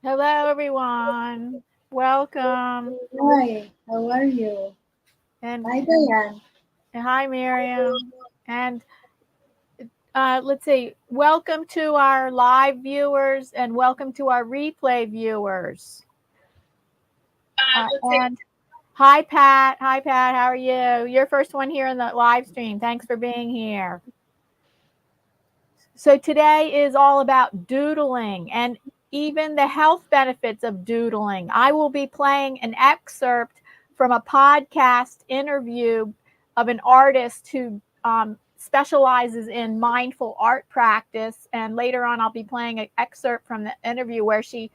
Hello, everyone. Welcome. Hi, how are you? And Hi, Diane. hi, Miriam. And let's see. Welcome to our live viewers and welcome to our replay viewers. And hi, Pat. Hi, Pat. How are you? You're first one here in the live stream. Thanks for being here. So today is all about doodling and even the health benefits of doodling. I will be playing an excerpt from a podcast interview of an artist who specializes in mindful art practice. And later on, I'll be playing an excerpt from the interview where she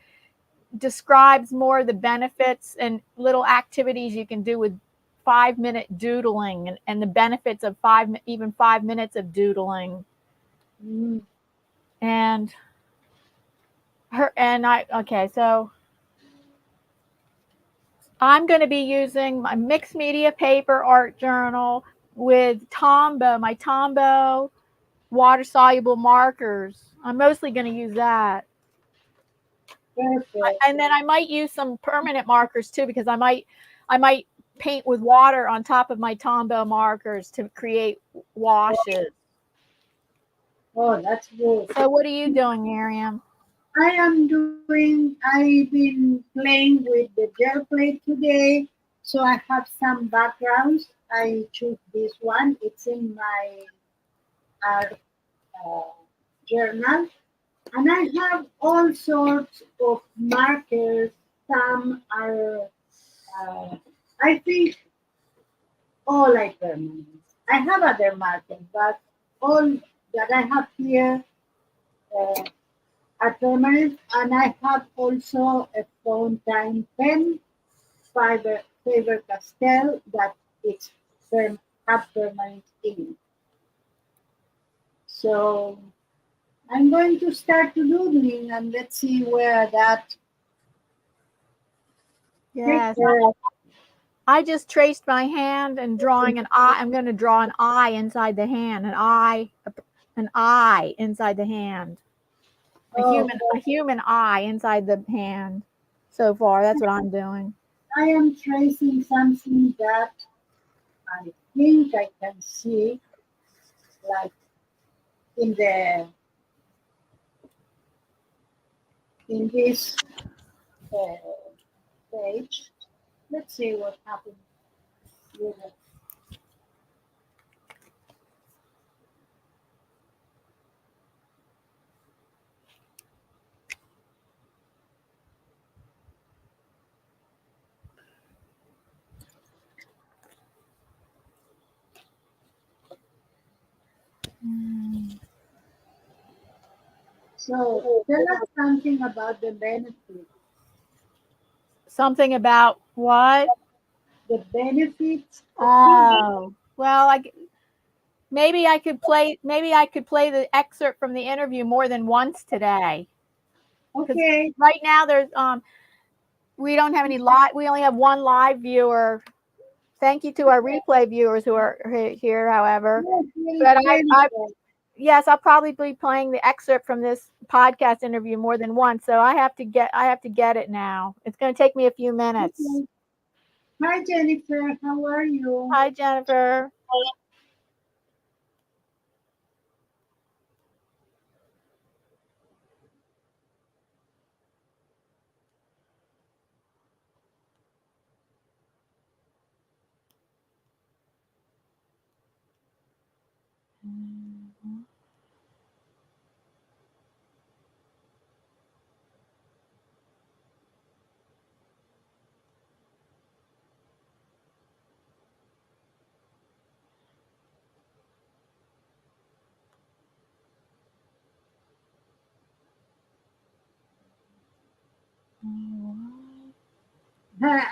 describes more of the benefits and little activities you can do with 5 minute doodling and the benefits of even 5 minutes of doodling. Mm, And so I'm going to be using my mixed media paper art journal with my Tombow water soluble markers. I'm mostly going to use that. perfect. And then I might use some permanent markers too, because I might paint with water on top of my Tombow markers to create washes. Oh, that's good. So what are you doing, Miriam? I've been playing with the gel plate today, so I have some backgrounds. I choose this one. It's in my art uh, journal. And I have all sorts of markers. Some are, uh, I think, all like permanent. I have other markers, but all that I have here uh, are permanent. And I have also a fountain pen, Faber Castell, that it's have permanent ink. So I'm going to start to doodling and let's see where that takes Yes, us. I just traced my hand and drawing an eye. I'm going to draw an eye inside the hand, an eye inside the hand, Oh, a human eye inside the hand. So far, that's what I'm doing. I am tracing something that I think I can see, like in the in this uh, page. Let's see what happens with it. So tell us something about the benefits. Something about what? The benefits of doodling. Oh, well, maybe I could play the excerpt from the interview more than once today. Because Okay. right now we don't have any live. We only have one live viewer. Thank you to our replay viewers who are here, however. Yes, here is But Jennifer. yes, I'll probably be playing the excerpt from this podcast interview more than once. So I have to get it now. It's going to take me a few minutes. Okay. Hi Jennifer, how are you? Hi, Jennifer.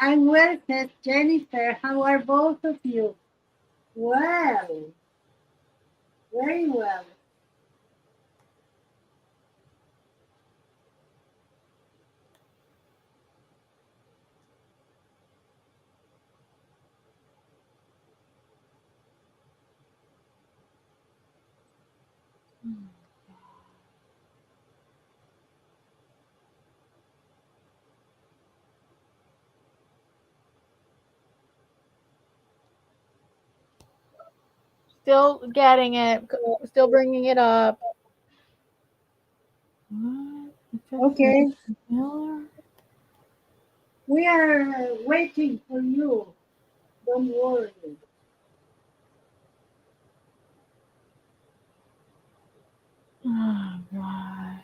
I'm well, says Jennifer. How are both of you? Well, very well. Still getting it. Still bringing it up. Okay. We are waiting for you. Don't worry. Oh, God.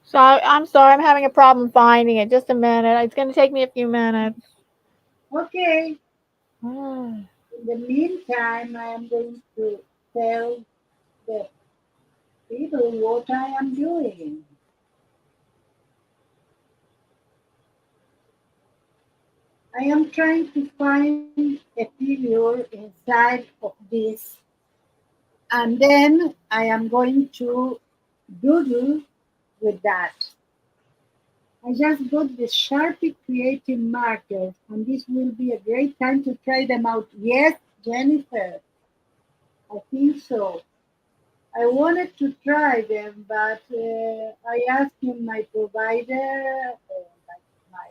So I'm sorry, I'm having a problem finding it. Just a minute. It's going to take me a few minutes. Okay. Oh. In the meantime, I am going to tell the people what I am doing. I am trying to find a figure inside of this, and then I am going to doodle with that. I just got the Sharpie Creative markers, and this will be a great time to try them out. Yes, Jennifer, I think so. I wanted to try them, but I asked him my provider, like my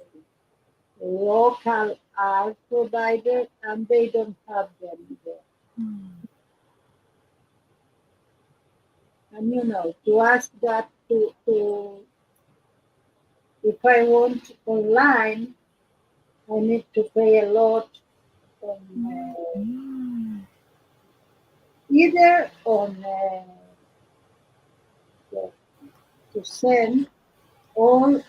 local art provider, and they don't have them there. And to ask that to if I want online, I need to pay a lot on either on to send or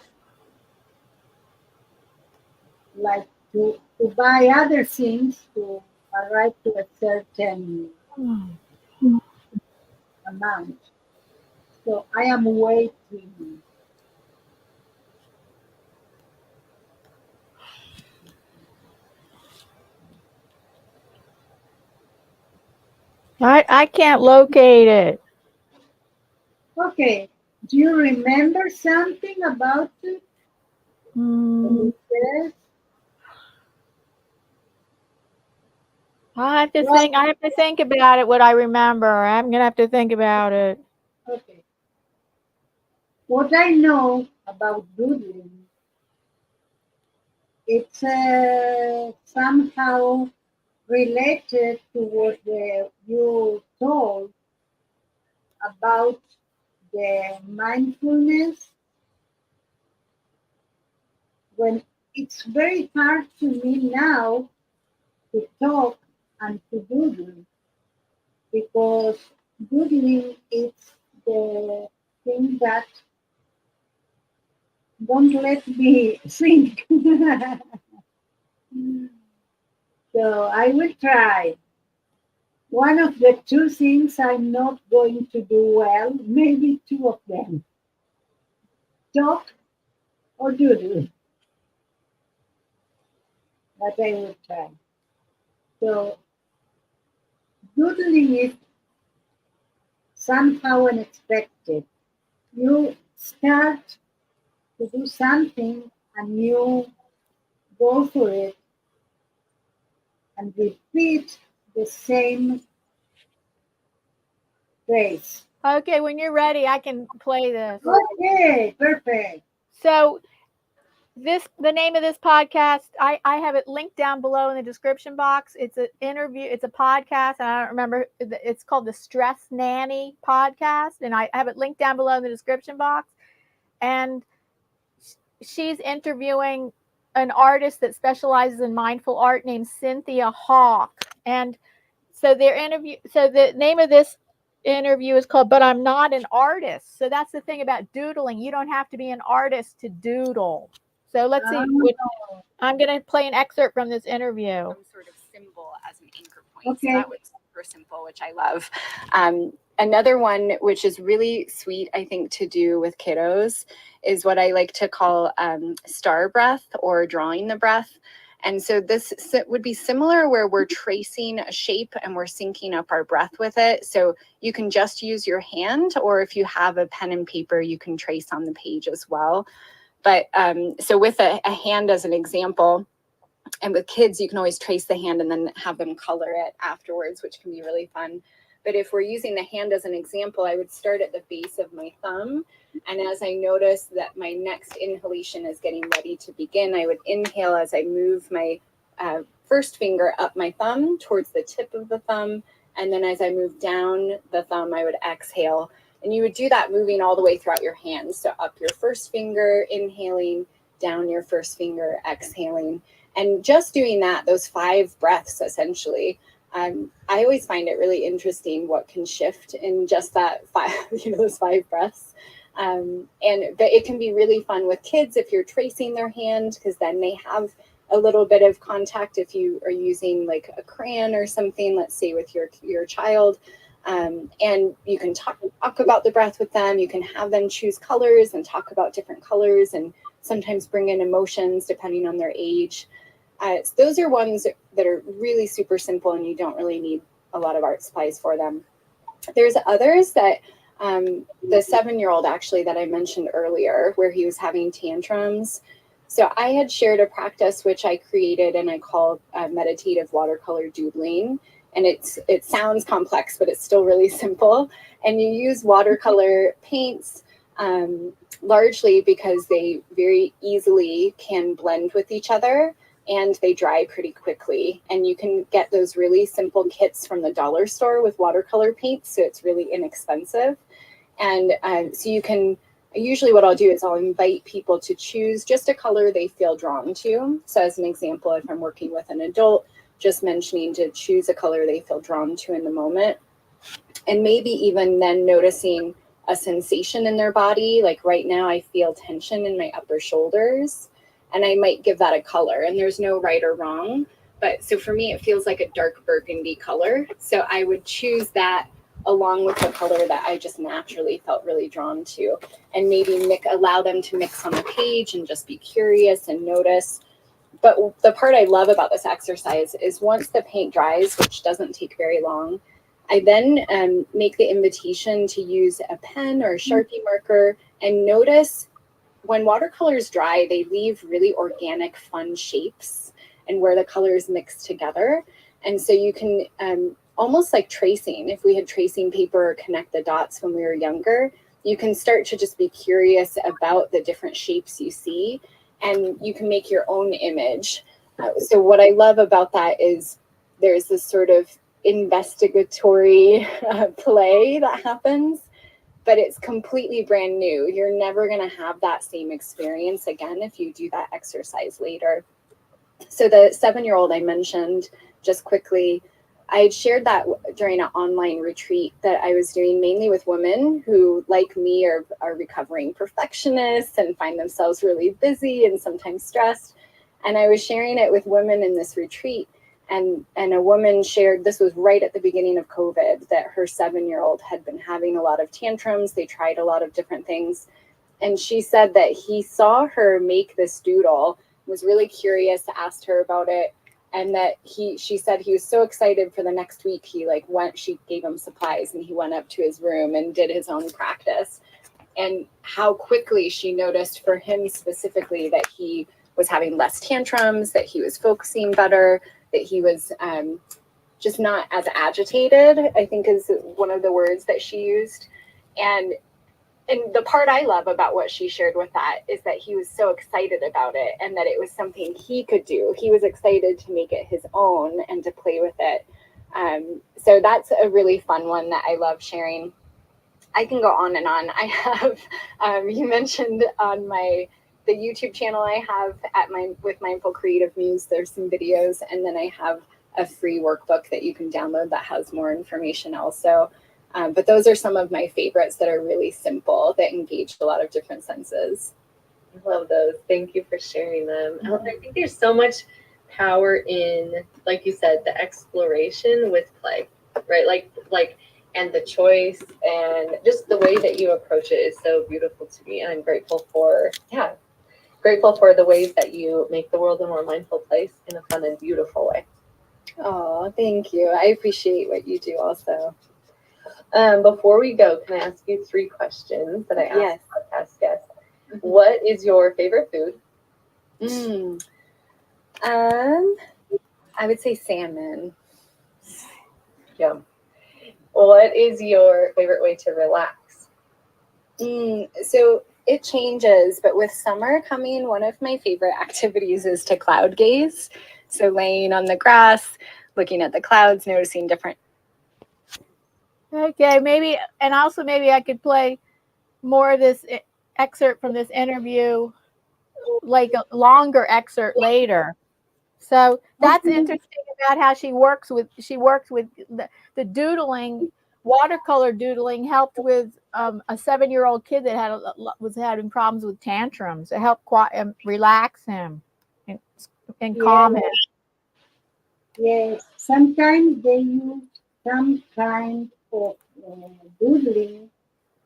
like to buy other things to arrive to a certain amount. So I am waiting. I can't locate it. Okay. Do you remember something about it? Hmm. Yes. I have to Well, think. I have to think about it. What I remember. I'm gonna have to think about it. okay. What I know about doodling, it's somehow related to what you told about the mindfulness when it's very hard to me now to talk and to doodle because doodling is the thing that don't let me think. So I will try. One of the two things I'm not going to do well, maybe two of them, talk or doodle, but I will try. So doodling is somehow unexpected. You start to do something and you go for it and repeat the same phrase. Okay, when you're ready, I can play this. Okay, perfect. So the name of this podcast, I have it linked down below in the description box. It's an interview, it's a podcast, and I don't remember. It's called the Stress Nanny podcast, and I have it linked down below in the description box. And she's interviewing an artist that specializes in mindful art named Cynthia Hauck. And so the name of this interview is called But I'm Not an Artist. So that's the thing about doodling. You don't have to be an artist to doodle. So let's see. Oh, I'm going to play an excerpt from this interview. Some sort of symbol as an anchor point. okay. So that was super simple, which I love. Another one, which is really sweet, I think, to do with kiddos, is what I like to call star breath or drawing the breath. And so this would be similar where we're tracing a shape and we're syncing up our breath with it. So you can just use your hand, or if you have a pen and paper, you can trace on the page as well. But so with a hand as an example, and with kids, you can always trace the hand and then have them color it afterwards, which can be really fun. But if we're using the hand as an example, I would start at the base of my thumb. And as I notice that my next inhalation is getting ready to begin, I would inhale as I move my first finger up my thumb towards the tip of the thumb. And then as I move down the thumb, I would exhale. And you would do that moving all the way throughout your hands. So up your first finger, inhaling, down your first finger, exhaling. And just doing that, those 5 breaths essentially, I always find it really interesting what can shift in just that 5, those 5 breaths. But it can be really fun with kids if you're tracing their hand, because then they have a little bit of contact if you are using like a crayon or something, let's say with your child. And you can talk about the breath with them. You can have them choose colors and talk about different colors, and sometimes bring in emotions depending on their age. So those are ones that are really super simple, and you don't really need a lot of art supplies for them. There's others that the 7-year-old actually that I mentioned earlier, where he was having tantrums. So I had shared a practice which I created and I called meditative watercolor doodling. And it sounds complex, but it's still really simple. And you use watercolor paints largely because they very easily can blend with each other, and they dry pretty quickly. And you can get those really simple kits from the dollar store with watercolor paints, so it's really inexpensive. And so you can, usually what I'll do is I'll invite people to choose just a color they feel drawn to. So as an example, if I'm working with an adult, just mentioning to choose a color they feel drawn to in the moment. And maybe even then noticing a sensation in their body. Like right now I feel tension in my upper shoulders, and I might give that a color, and there's no right or wrong. But so for me, it feels like a dark burgundy color. So I would choose that along with the color that I just naturally felt really drawn to, and maybe allow them to mix on the page and just be curious and notice. But the part I love about this exercise is once the paint dries, which doesn't take very long, I then make the invitation to use a pen or a Sharpie marker and notice when watercolors dry, they leave really organic, fun shapes and where the colors mix together. And so you can almost like tracing, if we had tracing paper or connect the dots when we were younger, you can start to just be curious about the different shapes you see, and you can make your own image. So what I love about that is there's this sort of investigatory play that happens, but it's completely brand new. You're never going to have that same experience again if you do that exercise later. So the 7-year-old I mentioned just quickly, I had shared that during an online retreat that I was doing mainly with women who, like me, are recovering perfectionists and find themselves really busy and sometimes stressed. And I was sharing it with women in this retreat. And a woman shared, this was right at the beginning of COVID, that her 7-year-old had been having a lot of tantrums. They tried a lot of different things. And she said that he saw her make this doodle, was really curious, asked her about it. And that she said he was so excited for the next week. She gave him supplies and he went up to his room and did his own practice. And how quickly she noticed for him specifically that he was having less tantrums, that he was focusing better, that he was just not as agitated, I think is one of the words that she used. And the part I love about what she shared with that is that he was so excited about it and that it was something he could do. He was excited to make it his own and to play with it. So that's a really fun one that I love sharing. I can go on and on. I have, you mentioned on the YouTube channel I have with Mindful Creative Muse, there's some videos, and then I have a free workbook that you can download that has more information also. But those are some of my favorites that are really simple, that engage a lot of different senses. I love those. Thank you for sharing them. Mm-hmm. I think there's so much power in, like you said, the exploration with play, right? Like, and the choice and just the way that you approach it is so beautiful to me. And I'm grateful for the ways that you make the world a more mindful place in a fun and beautiful way. Oh, thank you. I appreciate what you do also. Before we go, can I ask you 3 questions that I ask podcast guests? Mm-hmm. What is your favorite food? I would say salmon. Yum. What is your favorite way to relax? So it changes, but with summer coming, one of my favorite activities is to cloud gaze. So laying on the grass, looking at the clouds, noticing different. Okay, maybe, and also maybe I could play more of this excerpt from this interview, like a longer excerpt later. So that's interesting about how she works with the doodling, watercolor doodling helped with a 7-year-old kid that was having problems with tantrums. It helped relax him and calm him. Yes, sometimes they use some kind of doodling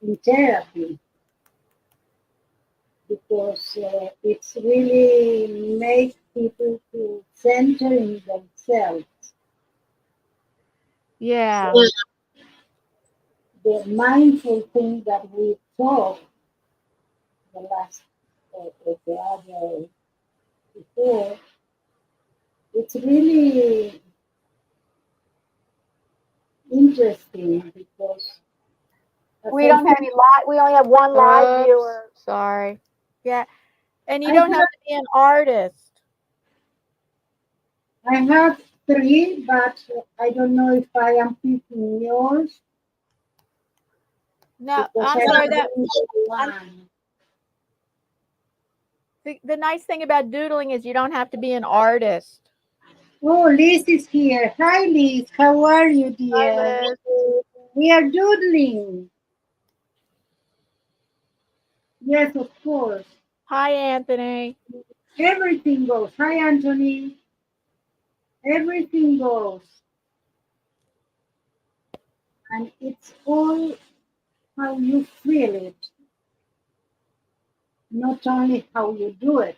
in therapy because it's really make people to center in themselves. Yeah. So the mindful thing that we talked the last the other before, it's really interesting because We don't have any live. We only have one live viewer. Sorry. Yeah, and you don't have to be an artist. I have 3, but I don't know if I am picking yours. No, I'm sorry. One. The nice thing about doodling is you don't have to be an artist. Oh, Liz is here. Hi, Liz. How are you, dear? Hi, Liz. We are doodling. Yes, of course. Hi, Anthony. Everything goes. Hi, Anthony. Everything goes. And it's all how you feel it, not only how you do it.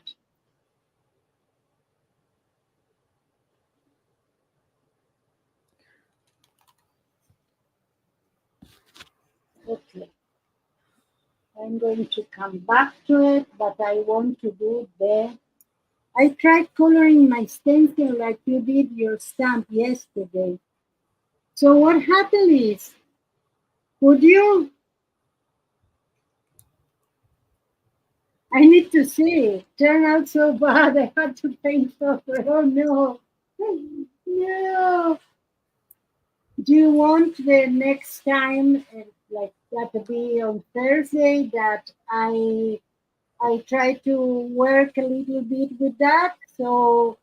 Okay. I'm going to come back to it, but I want to do I tried coloring my stencil like you did your stamp yesterday. So what happened is, would you? I need to see it. Turned out so bad. I had to paint over. Oh no. No. Do you want the next time, like that to be on Thursday, that I try to work a little bit with that, so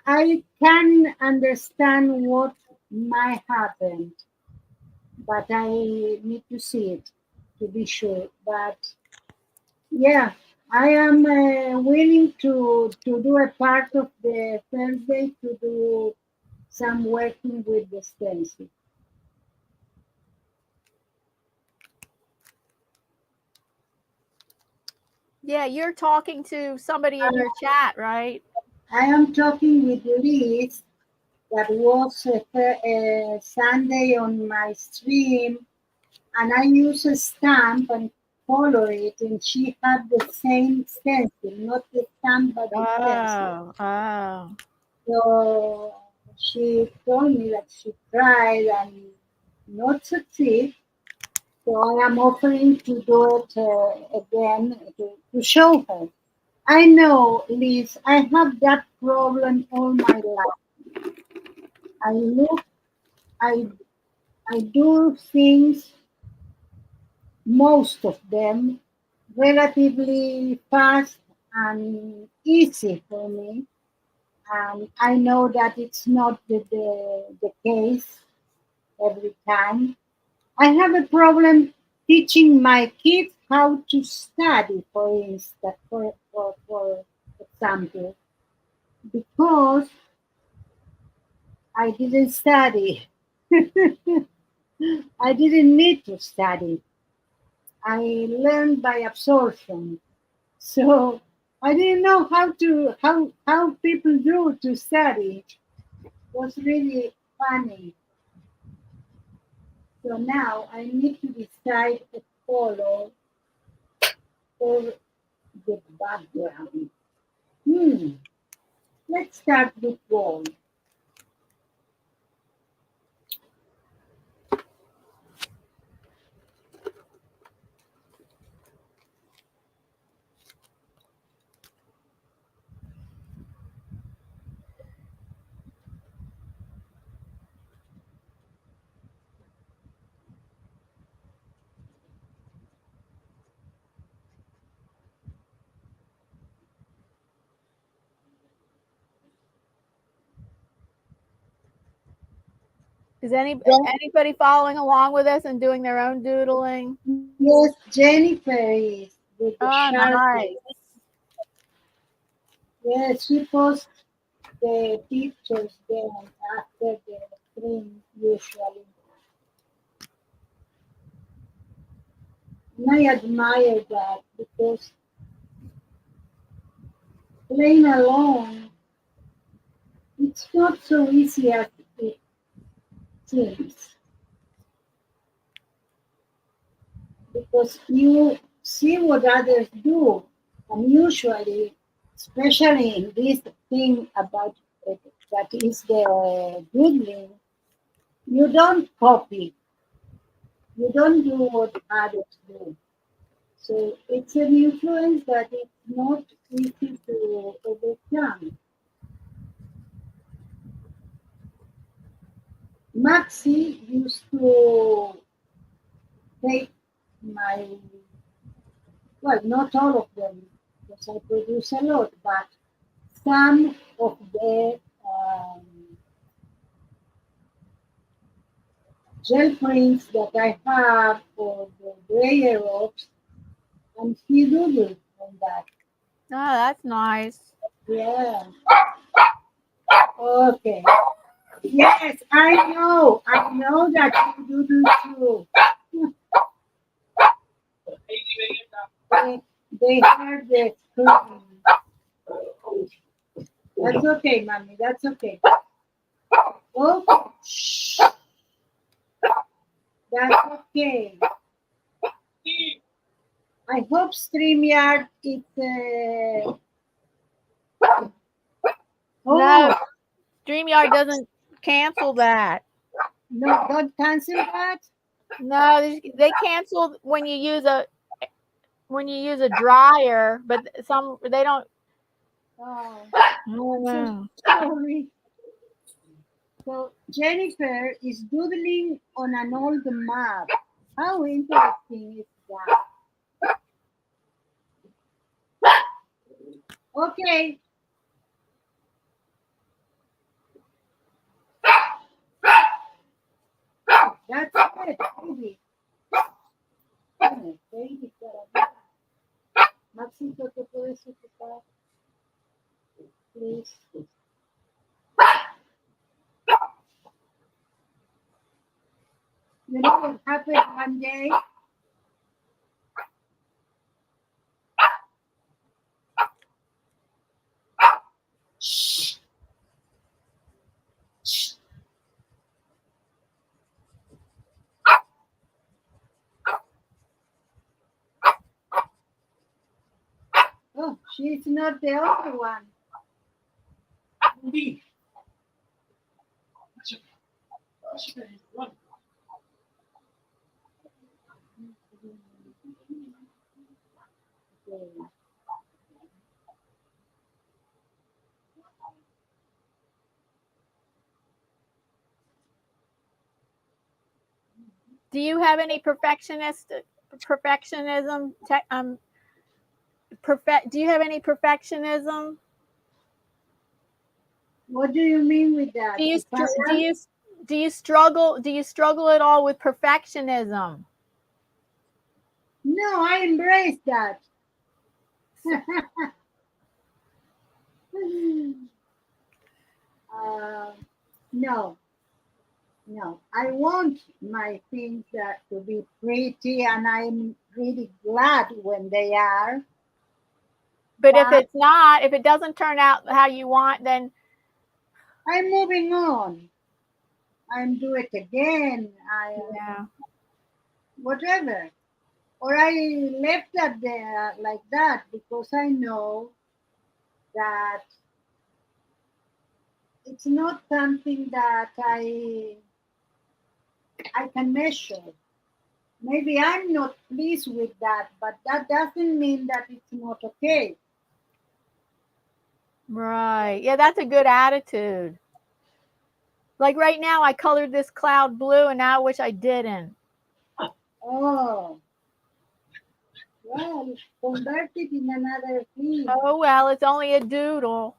I can understand what might happen, but I need to see it to be sure. But yeah, I am willing to do a part of the Thursday to do some working with the stencil. Yeah, you're talking to somebody in your chat, right? I am talking with Liz that was Sunday on my stream, and I use a stamp and color it, and she had the same stencil, not the stamp but the stencil. Oh. So she told me that she tried and not succeed. So I am offering to do it again to show her. I know, Liz, I have that problem all my life. I look, I I do things, most of them, relatively fast and easy for me. And I know that it's not the case every time. I have a problem teaching my kids how to study, for instance, for example, because I didn't study. I didn't need to study. I learned by absorption. So I didn't know how people do to study. It was really funny. So now I need to decide a color for the background. Hmm. Let's start with gold. Is anybody following along with us and doing their own doodling? Yes, Jennifer is with the Oh, Sharpie. nice. Yes, she posts the pictures then after the print usually. And I admire that because playing alone, it's not so easy as it seems. Because you see what others do, and usually, especially in this thing about that is the doodling, you don't copy, you don't do what others do. So it's an influence that it's not easy to overcome. Maxi used to take my, well, not all of them, because I produce a lot, but some of the gel prints that I have or the gray ropes, and he doodled on that. Oh, that's nice. Yeah. Okay. Yes, I know. I know that you doodle too. They heard the scream. That's okay, mommy. That's okay. Oh, shh. That's okay. I hope StreamYard it. No, Oh StreamYard doesn't cancel that. no! Don't cancel that. No, they cancel when you use a dryer, but some they don't. Oh, I I'm don't so know. sorry. So Jennifer is doodling on an old map. How interesting is that? Okay. That's it, baby. Baby, Maxito, ¿te puedes ocupar? Please. You know what happened one day? Shh. Shh. Oh, she's not the only one. Okay. Do you have any perfectionism? Do you have any perfectionism? What do you mean with that? Do you If I do am- you do you struggle? Do you struggle at all with perfectionism? No, I embrace that. uh, no, no. I want my things to be pretty, and I'm really glad when they are. But if But it's not, if it doesn't turn out how you want, then I'm moving on. I'm do it again. I yeah. whatever. Or I left that there like that because I know that it's not something that I can measure. Maybe I'm not pleased with that, but that doesn't mean that it's not okay. Right. Yeah, that's a good attitude. Like right now, I colored this cloud blue, and now I wish I didn't. Oh, well, convert it in another thing. Oh well, it's only a doodle.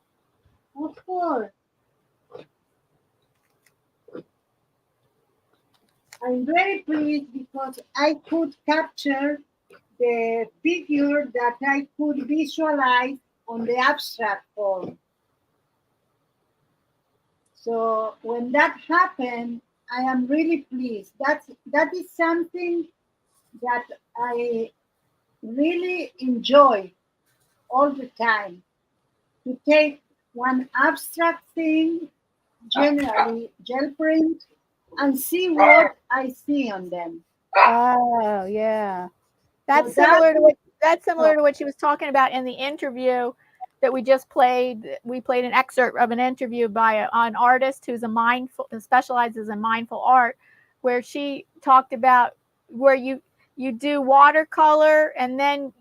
Of course. I'm very pleased because I could capture the figure that I could visualize on the abstract form. So when that happened, I am really pleased. That is something that I really enjoy all the time. To take one abstract thing, generally gel print, and see what I see on them. Oh, yeah. That's So that similar to what she was talking about in the interview that we just played. We played an excerpt of an interview by an artist who's specializes in mindful art, where she talked about where you do watercolor, and then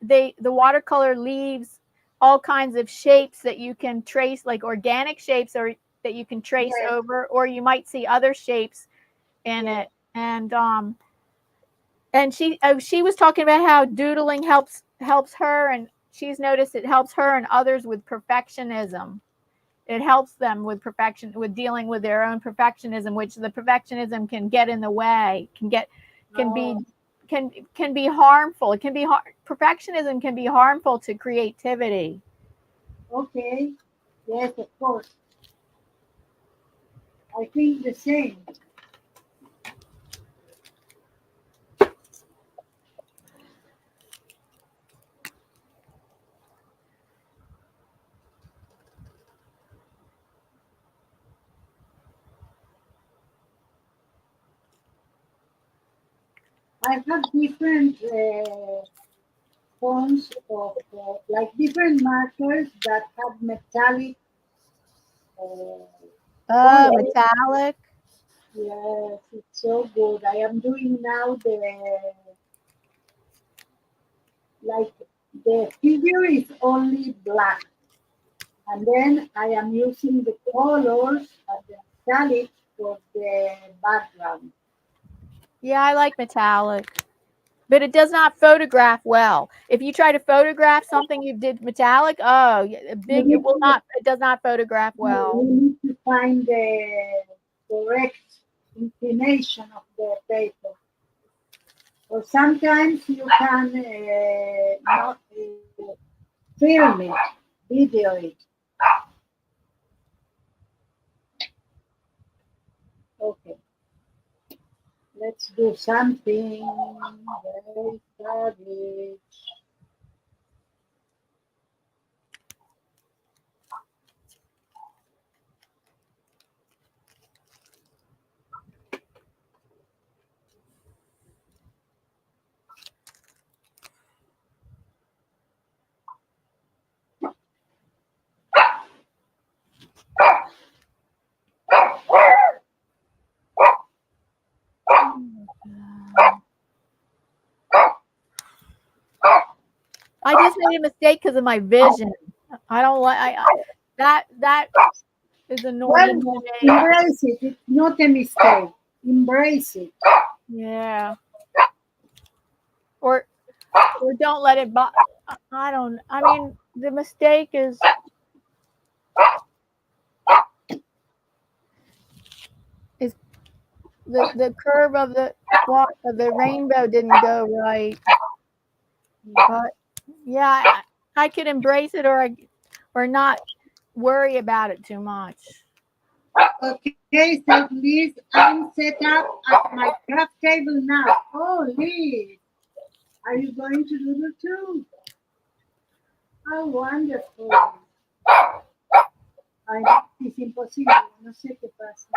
the watercolor leaves all kinds of shapes that you can trace, like organic shapes, or that you can trace yes, over, or you might see other shapes in yes. it. And she was talking about how doodling helps her, and she's noticed it helps her and others with perfectionism. It helps them with dealing with their own perfectionism, which the perfectionism can get in the way, can be Oh, can be harmful. It can be perfectionism can be harmful to creativity. okay. Yes, of course. I think the same. I have different forms of like different markers that have metallic uh, Oh, color. metallic. Yes, it's so good. I am doing now like the figure is only black, and then I am using the colors and the metallic for the background. Yeah, I like metallic, but it does not photograph well. If you try to photograph something you did metallic, oh, You need to, it does not photograph you well. need to find the correct inclination of the paper. Or sometimes you can not film it, video it. Okay, let's do something very savage. I just made a mistake because of my vision. I don't like that is annoying Well, to me. embrace it. It's not a mistake. Embrace it. Yeah, or don't let it. I don't. I mean, the mistake is the curve of the rainbow didn't go right. But yeah, I could embrace it, or not worry about it too much. Okay, so Liz, I'm set up at my craft table now. Oh, Liz, are you going to do the too? How wonderful. Ay, es imposible, no sé qué pasa.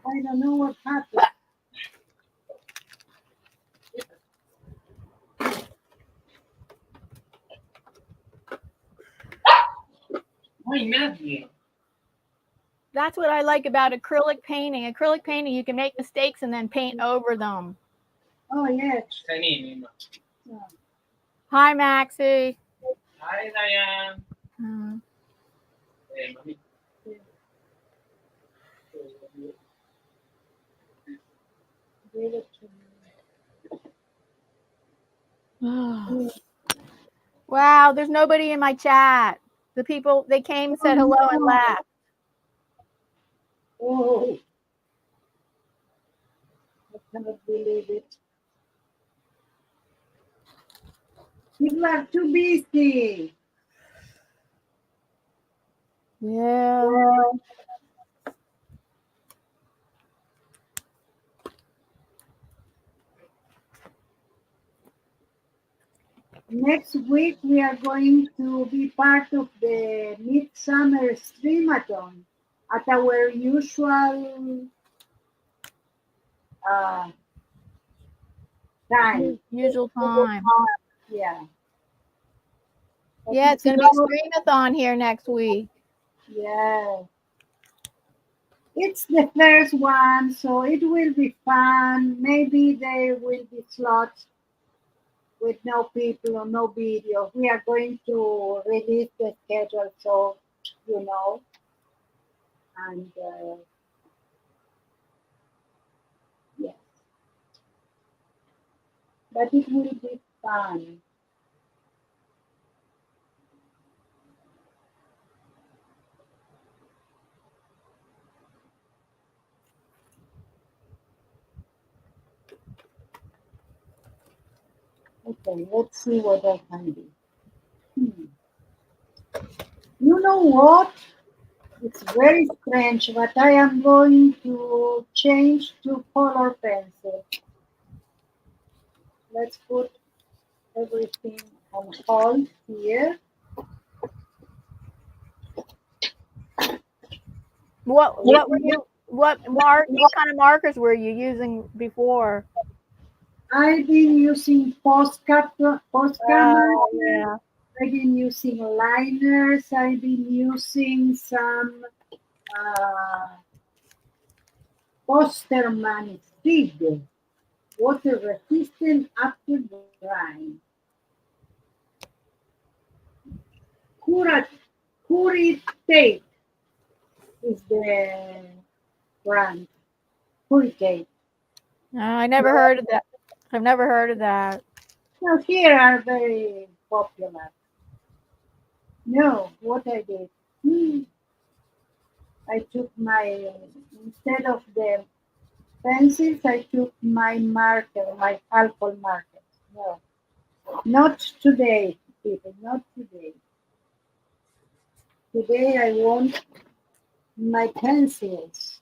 I don't know what happened. That's what I like about acrylic painting. Acrylic painting, you can make mistakes and then paint over them. Oh, yes. Hi, Maxie. Hi, Diane. Hmm. Hey, mommy. Give it to me. Wow, there's nobody in my chat. The people, they came, said hello, and laughed. Oh, I cannot believe it. People are too busy. Yeah. Well, next week we are going to be part of the Midsummer Streamathon at our usual uh, time. Usual time. Yeah. But Yeah, it's it's going to be about- a streamathon here next week. Yeah. It's the first one, so it will be fun. Maybe there will be slots with no people or no video. We are going to release the schedule, so you know, and yes, but it will be fun. Okay, let's see what I can do. Hmm. You know what? It's very strange, but I am going to change to color pencil. Let's put everything on hold here. What were you? What kind of markers were you using before? I've been using postcard, Yeah. I've been using liners, I've been using some uh, Posterman Seed, water resistant after drying. Curat, Curitate is the brand. Curitate. No, I never heard of that. I've never heard of that. Now here are very popular. No, what I did, I took my, instead of the pencils, I took my marker, my alcohol marker. No, not today, people, not today. Today I want my pencils.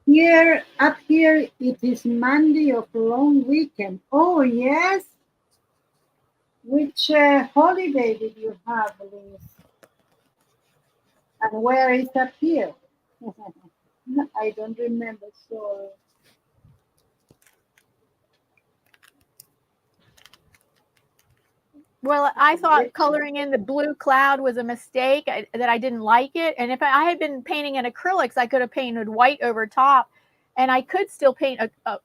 Here, up here, it is Monday of long weekend. Oh, yes. Which holiday did you have, Liz? And where is up here? I don't remember, so Well, I thought coloring in the blue cloud was a mistake, that I didn't like it. And if I had been painting in acrylics, I could have painted white over top, and I could still paint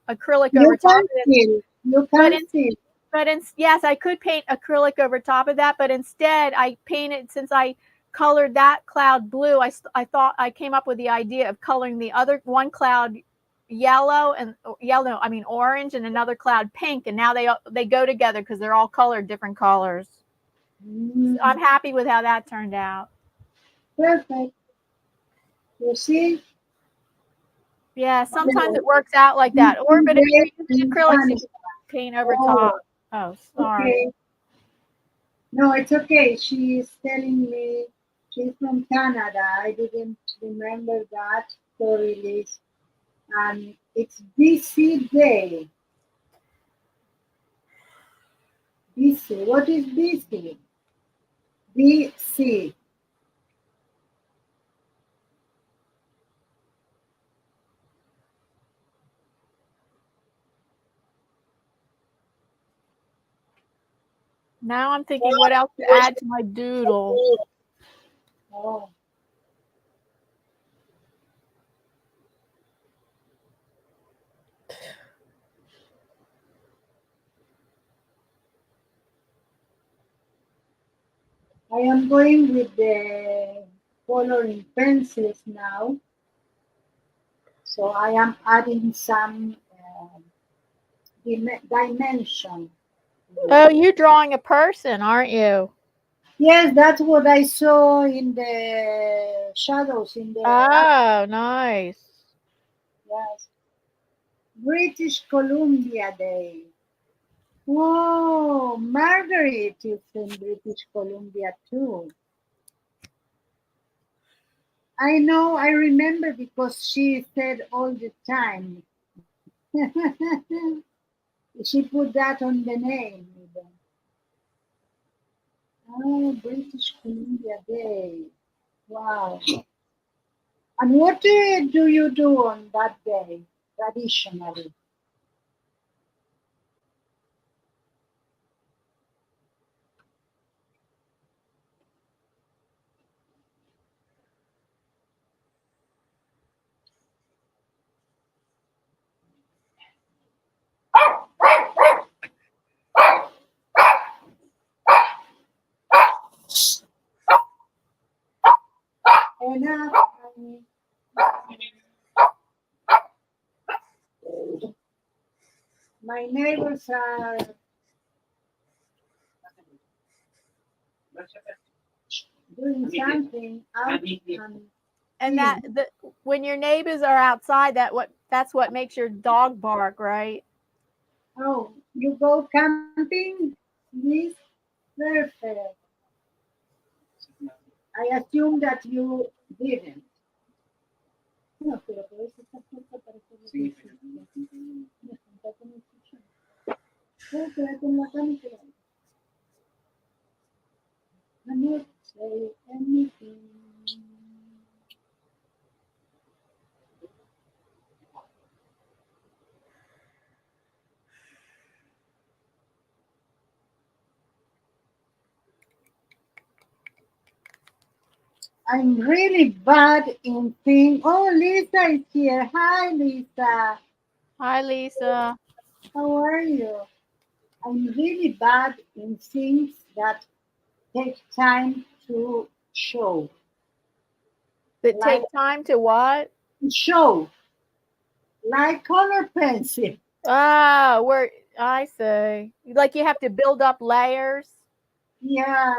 acrylic you over top can of it. see, you But can see. yes, I could paint acrylic over top of that. But instead, I painted, since I colored that cloud blue, I thought I came up with the idea of coloring the other one cloud yellow, and I mean orange, and another cloud pink, and now they go together because they're all colored different colors. Mm, I'm happy with how that turned out. perfect. You see? Yeah, sometimes it works out like that. Or, but if you're using acrylics, you can paint over top. Oh, sorry. Okay. No, it's okay. She's telling me she's from Canada. I didn't remember that story, Liz. And it's BC Day. BC. What is BC? BC. Now I'm thinking what else to add to my doodle. Oh. I am going with the coloring pencils now. So I am adding some dimension. Oh, you're drawing a person, aren't you? Yes, that's what I saw in the shadows in the Oh, nice. yes. British Columbia Day. Whoa, Margaret is in British Columbia too. I know, I remember because she said all the time. She put that on the name even. Oh, British Columbia Day. Wow. And what do you do on that day traditionally? Enough. My neighbors are doing something out And that when your neighbors are outside, that's what makes your dog bark, right? oh, you go camping? Yes, perfect. I assume that you didn't. No, pero por eso esta puerta parece que me junta con el chichón. Quédate en la cama y quédate. I'm not say anything. I'm really bad in things. Oh, Lisa is here. Hi, Lisa. Hi, Lisa. How are you? I'm really bad in things that take time to show. That Like take time to what? show, like color pencil. Ah, where I say, like you have to build up layers. Yeah,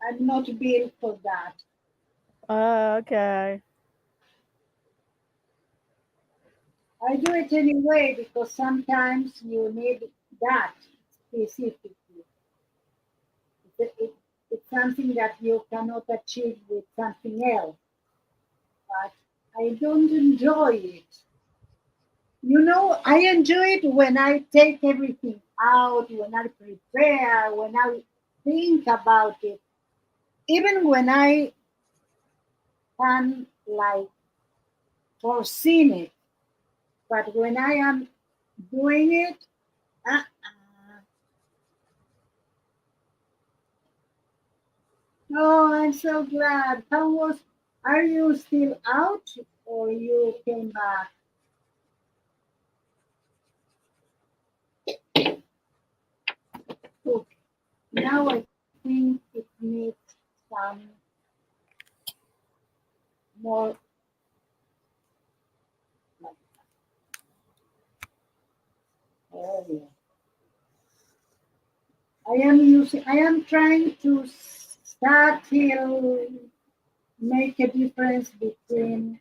I'm not built for that. Oh, okay. I do it anyway because sometimes you need that specifically. It's something that you cannot achieve with something else, but I don't enjoy it. You know, I enjoy it when I take everything out, when I prepare, when I think about it, even when I can like foreseen it. But when I am doing it, uh, oh, I'm so glad. How was? Are you still out, or you came back? Okay. Now I think it needs some more. Oh, yeah. I am trying to start to make a difference between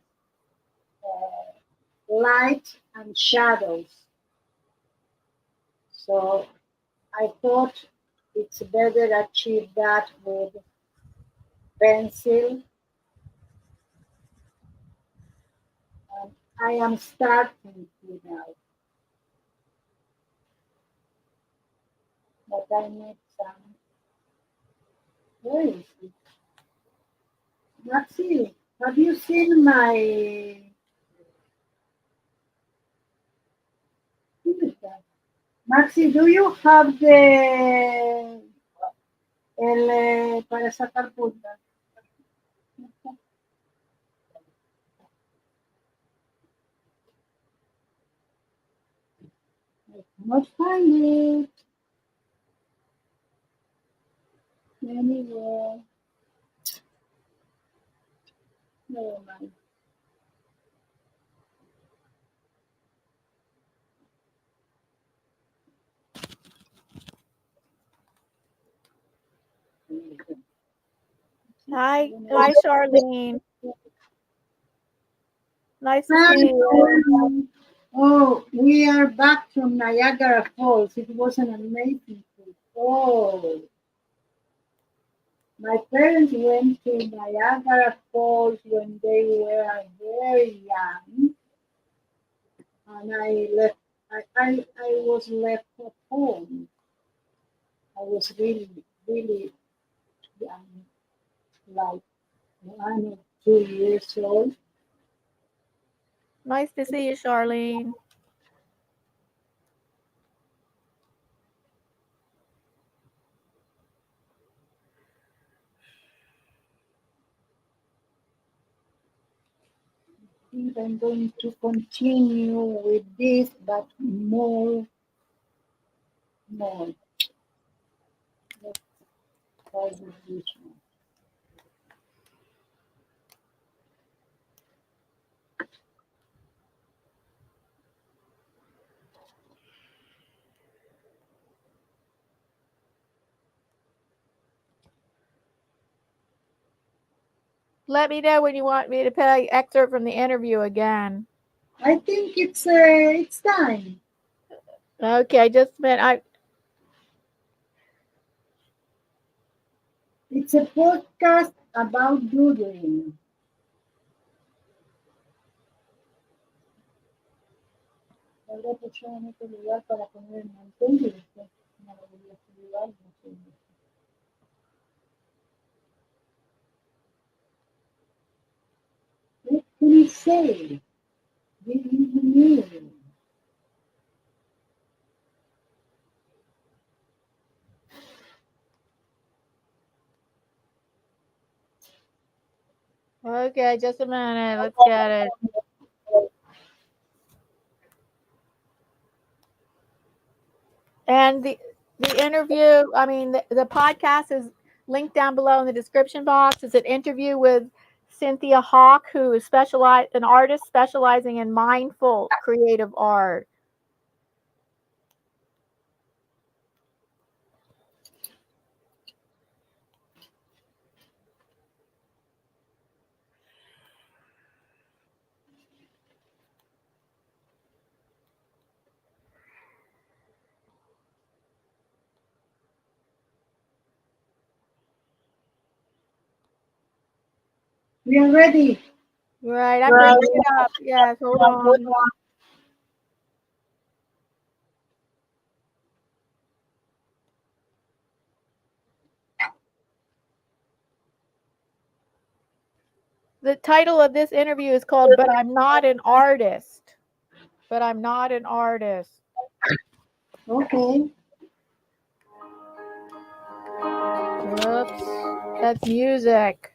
light and shadows. So I thought it's better achieve that with pencil. And I am starting to now, but I need some. Where is it? Maxi, have you seen my? Who is that? Maxi, do you have the el para sacar punta? I cannot find it anywhere. Never mind. Hi, Charlene. Nice to see you. Oh, we are back from Niagara Falls. It was an amazing trip. Oh, my parents went to Niagara Falls when they were very young, and I left. I was left at home. I was really, really young, like 1 or 2 years old. Nice to see you, Charlene. I think I'm going to continue with this, but more. Let's try with this one. Let me know when you want me to play excerpt from the interview again. I think it's time. Okay, I just meant It's a podcast about doodling. Habrá puesto en otro lugar para poner el mantel y después no lo volví a activar, no sé. What can you say? This is new. okay, just a minute. Let's get it. And the interview, I mean, the podcast is linked down below in the description box. It's an interview with Cynthia Hauck, who is an artist specializing in mindful creative art. We are ready. Right, I'm bringing it up. Yes, hold on. The title of this interview is called "But I'm Not an Artist." But I'm not an artist. Okay. Whoops, that's music.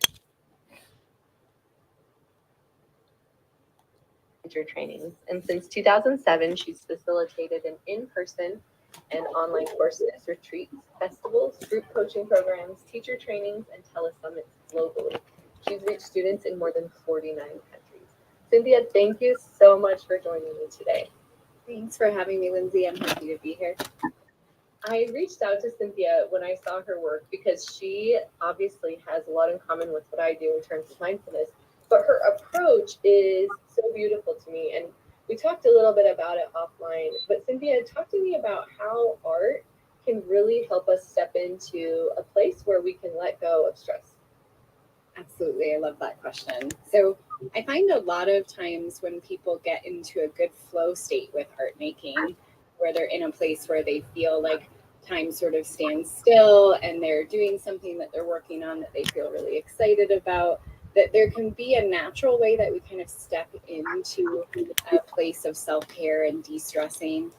Teacher trainings, and since 2007, she's facilitated an in-person and online courses, retreats, festivals, group coaching programs, teacher trainings, and telesummits globally. She's reached students in more than 49 countries. Cynthia, thank you so much for joining me today. Thanks for having me, Lindsay. I'm happy to be here. I reached out to Cynthia when I saw her work because she obviously has a lot in common with what I do in terms of mindfulness, but her approach is so beautiful to me. And we talked a little bit about it offline, but Cynthia, talk to me about how art can really help us step into a place where we can let go of stress. Absolutely. I love that question. So I find a lot of times when people get into a good flow state with art making, where they're in a place where they feel like time sort of stands still and they're doing something that they're working on that they feel really excited about, that there can be a natural way that we kind of step into a place of self-care and de-stressing.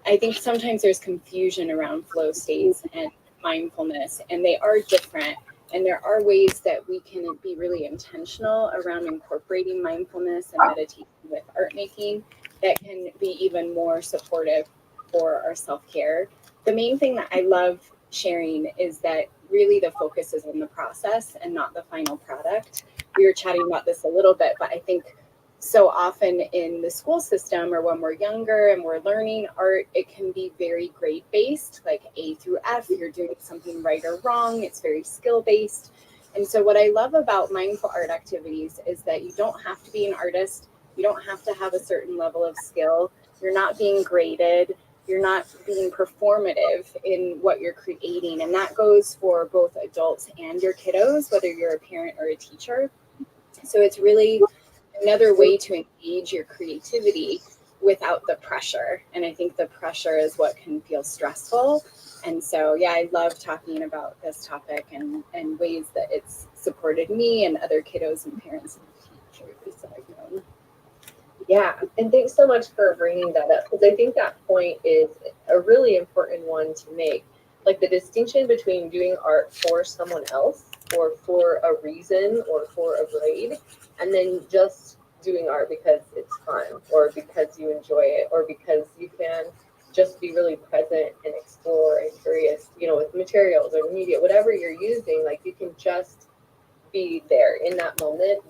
I think sometimes there's confusion around flow states and mindfulness, and they are different. And there are ways that we can be really intentional around incorporating mindfulness and meditation with art making that can be even more supportive for our self-care. The main thing that I love sharing is that really the focus is on the process and not the final product. We were chatting about this a little bit, but I think so often in the school system or when we're younger and we're learning art, it can be very grade based, like A through F, you're doing something right or wrong. It's very skill based. And so what I love about mindful art activities is that you don't have to be an artist. You don't have to have a certain level of skill. You're not being graded. You're not being performative in what you're creating. And that goes for both adults and your kiddos, whether you're a parent or a teacher. So it's really another way to engage your creativity without the pressure. And I think the pressure is what can feel stressful. And so, yeah, I love talking about this topic and ways that it's supported me and other kiddos and parents and teachers that I've known. Yeah, and thanks so much for bringing that up, because I think that point is a really important one to make. Like the distinction between doing art for someone else or for a reason or for a grade, and then just doing art because it's fun or because you enjoy it or because you can just be really present and explore and curious, with materials or media, whatever you're using. Like you can just be there in that moment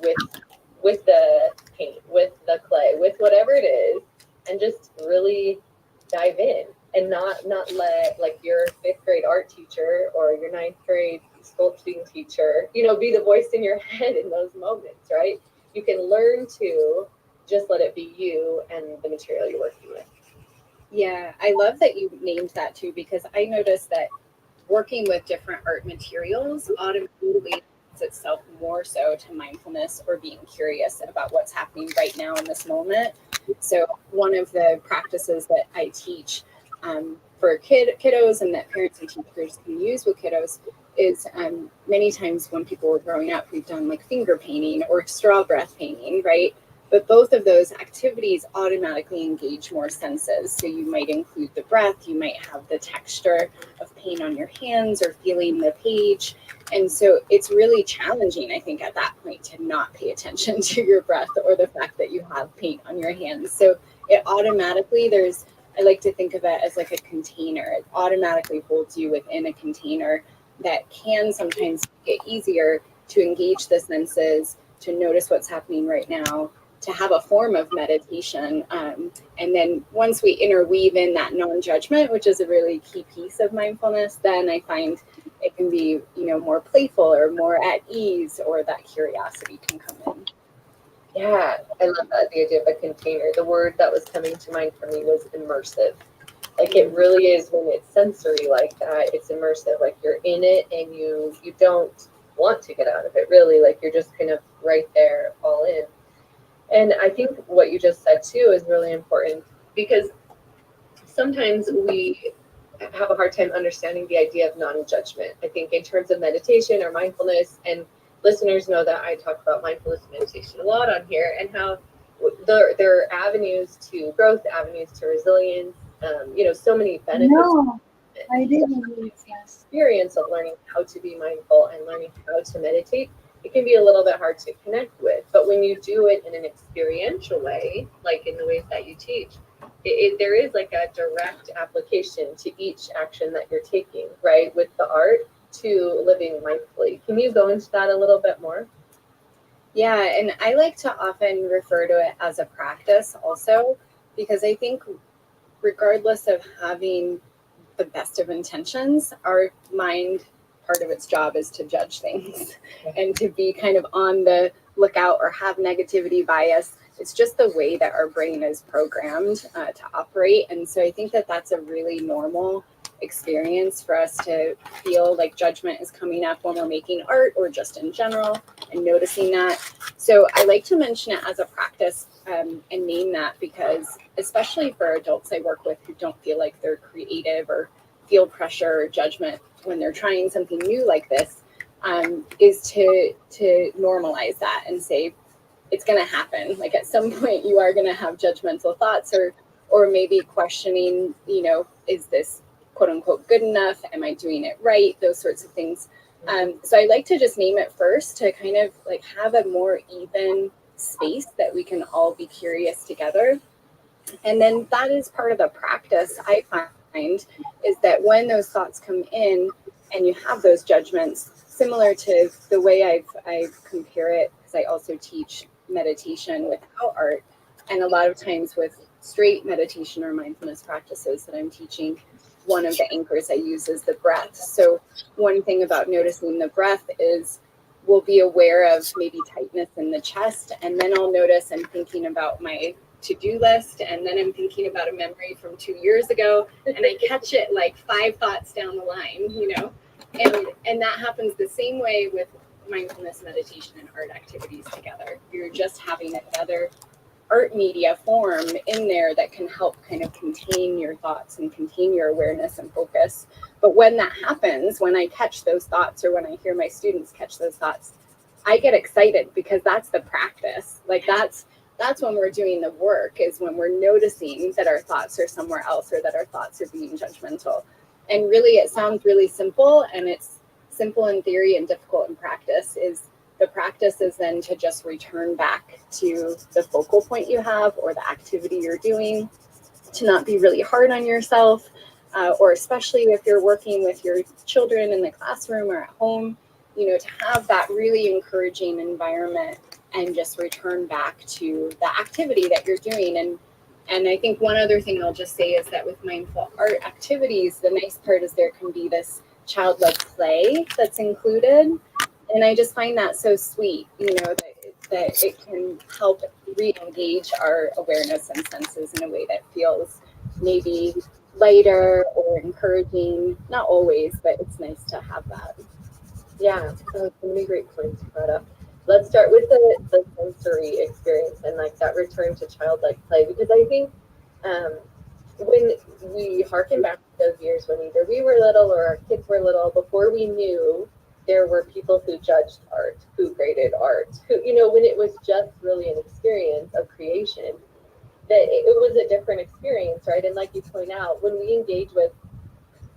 with the paint, with the clay, with whatever it is, and just really dive in and not let like your 5th grade art teacher or your 9th grade sculpting teacher, be the voice in your head in those moments, right? You can learn to just let it be you and the material you're working with. Yeah, I love that you named that too, because I noticed that working with different art materials automatically lends itself more so to mindfulness or being curious about what's happening right now in this moment. So one of the practices that I teach for kiddos and that parents and teachers can use with kiddos is many times when people were growing up, we've done like finger painting or straw breath painting, right? But both of those activities automatically engage more senses. So you might include the breath, you might have the texture of paint on your hands or feeling the page. And so it's really challenging, I think, at that point to not pay attention to your breath or the fact that you have paint on your hands. So it automatically, I like to think of it as like a container. It automatically holds you within a container that can sometimes make it easier to engage the senses, to notice what's happening right now, to have a form of meditation. And then once we interweave in that non-judgment, which is a really key piece of mindfulness, then I find it can be, more playful or more at ease, or that curiosity can come in. Yeah, I love that, the idea of a container. The word that was coming to mind for me was immersive. Like it really is, when it's sensory like that, it's immersive. Like you're in it and you don't want to get out of it, really. Like you're just kind of right there, all in. And I think what you just said too is really important, because sometimes we have a hard time understanding the idea of non-judgment. I think in terms of meditation or mindfulness, and listeners know that I talk about mindfulness meditation a lot on here, and how there are avenues to growth, avenues to resilience, so many benefits. No, I didn't. Experience of learning how to be mindful and learning how to meditate, it can be a little bit hard to connect with. But when you do it in an experiential way, like in the ways that you teach, there is like a direct application to each action that you're taking, right, with the art, to living mindfully. Can you go into that a little bit more? Yeah, and I like to often refer to it as a practice also, because I think regardless of having the best of intentions, our mind, part of its job is to judge things and to be kind of on the lookout or have negativity bias. It's just the way that our brain is programmed to operate. And so I think that that's a really normal experience for us to feel like judgment is coming up when we're making art or just in general, and noticing that. So I like to mention it as a practice and name that, because especially for adults I work with who don't feel like they're creative or feel pressure or judgment when they're trying something new like this, is to normalize that and say, it's going to happen. Like at some point you are going to have judgmental thoughts, or maybe questioning, is this quote unquote good enough? Am I doing it right? Those sorts of things. So I like to just name it first to kind of like have a more even space that we can all be curious together. And then that is part of the practice, I find, is that when those thoughts come in and you have those judgments, similar to the way I compare it, because I also teach meditation without art, and a lot of times with straight meditation or mindfulness practices that I'm teaching, one of the anchors I use is the breath. So one thing about noticing the breath is will be aware of maybe tightness in the chest, and then I'll notice I'm thinking about my to-do list, and then I'm thinking about a memory from 2 years ago, and I catch it like 5 thoughts down the line, you know, and that happens the same way with mindfulness, meditation, and art activities together. You're just having another art media form in there that can help kind of contain your thoughts and contain your awareness and focus. But when that happens, when I catch those thoughts, or when I hear my students catch those thoughts, I get excited, because that's the practice. Like that's when we're doing the work, is when we're noticing that our thoughts are somewhere else, or that our thoughts are being judgmental. And really, it sounds really simple, and it's simple in theory and difficult in practice. The practice is then to just return back to the focal point you have, or the activity you're doing, to not be really hard on yourself, or especially if you're working with your children in the classroom or at home, you know, to have that really encouraging environment and just return back to the activity that you're doing. And I think one other thing I'll just say is that with mindful art activities, the nice part is there can be this childlike play that's included. And I just find that so sweet, you know, that it can help re-engage our awareness and senses in a way that feels maybe lighter or encouraging. Not always, but it's nice to have that. Yeah, so many great points brought up. Let's start with the sensory experience and like that return to childlike play, because I think when we harken back to those years when either we were little or our kids were little, before we knew there were people who judged art, who graded art, who, you know, when it was just really an experience of creation, that it was a different experience, right? And like you point out, when we engage with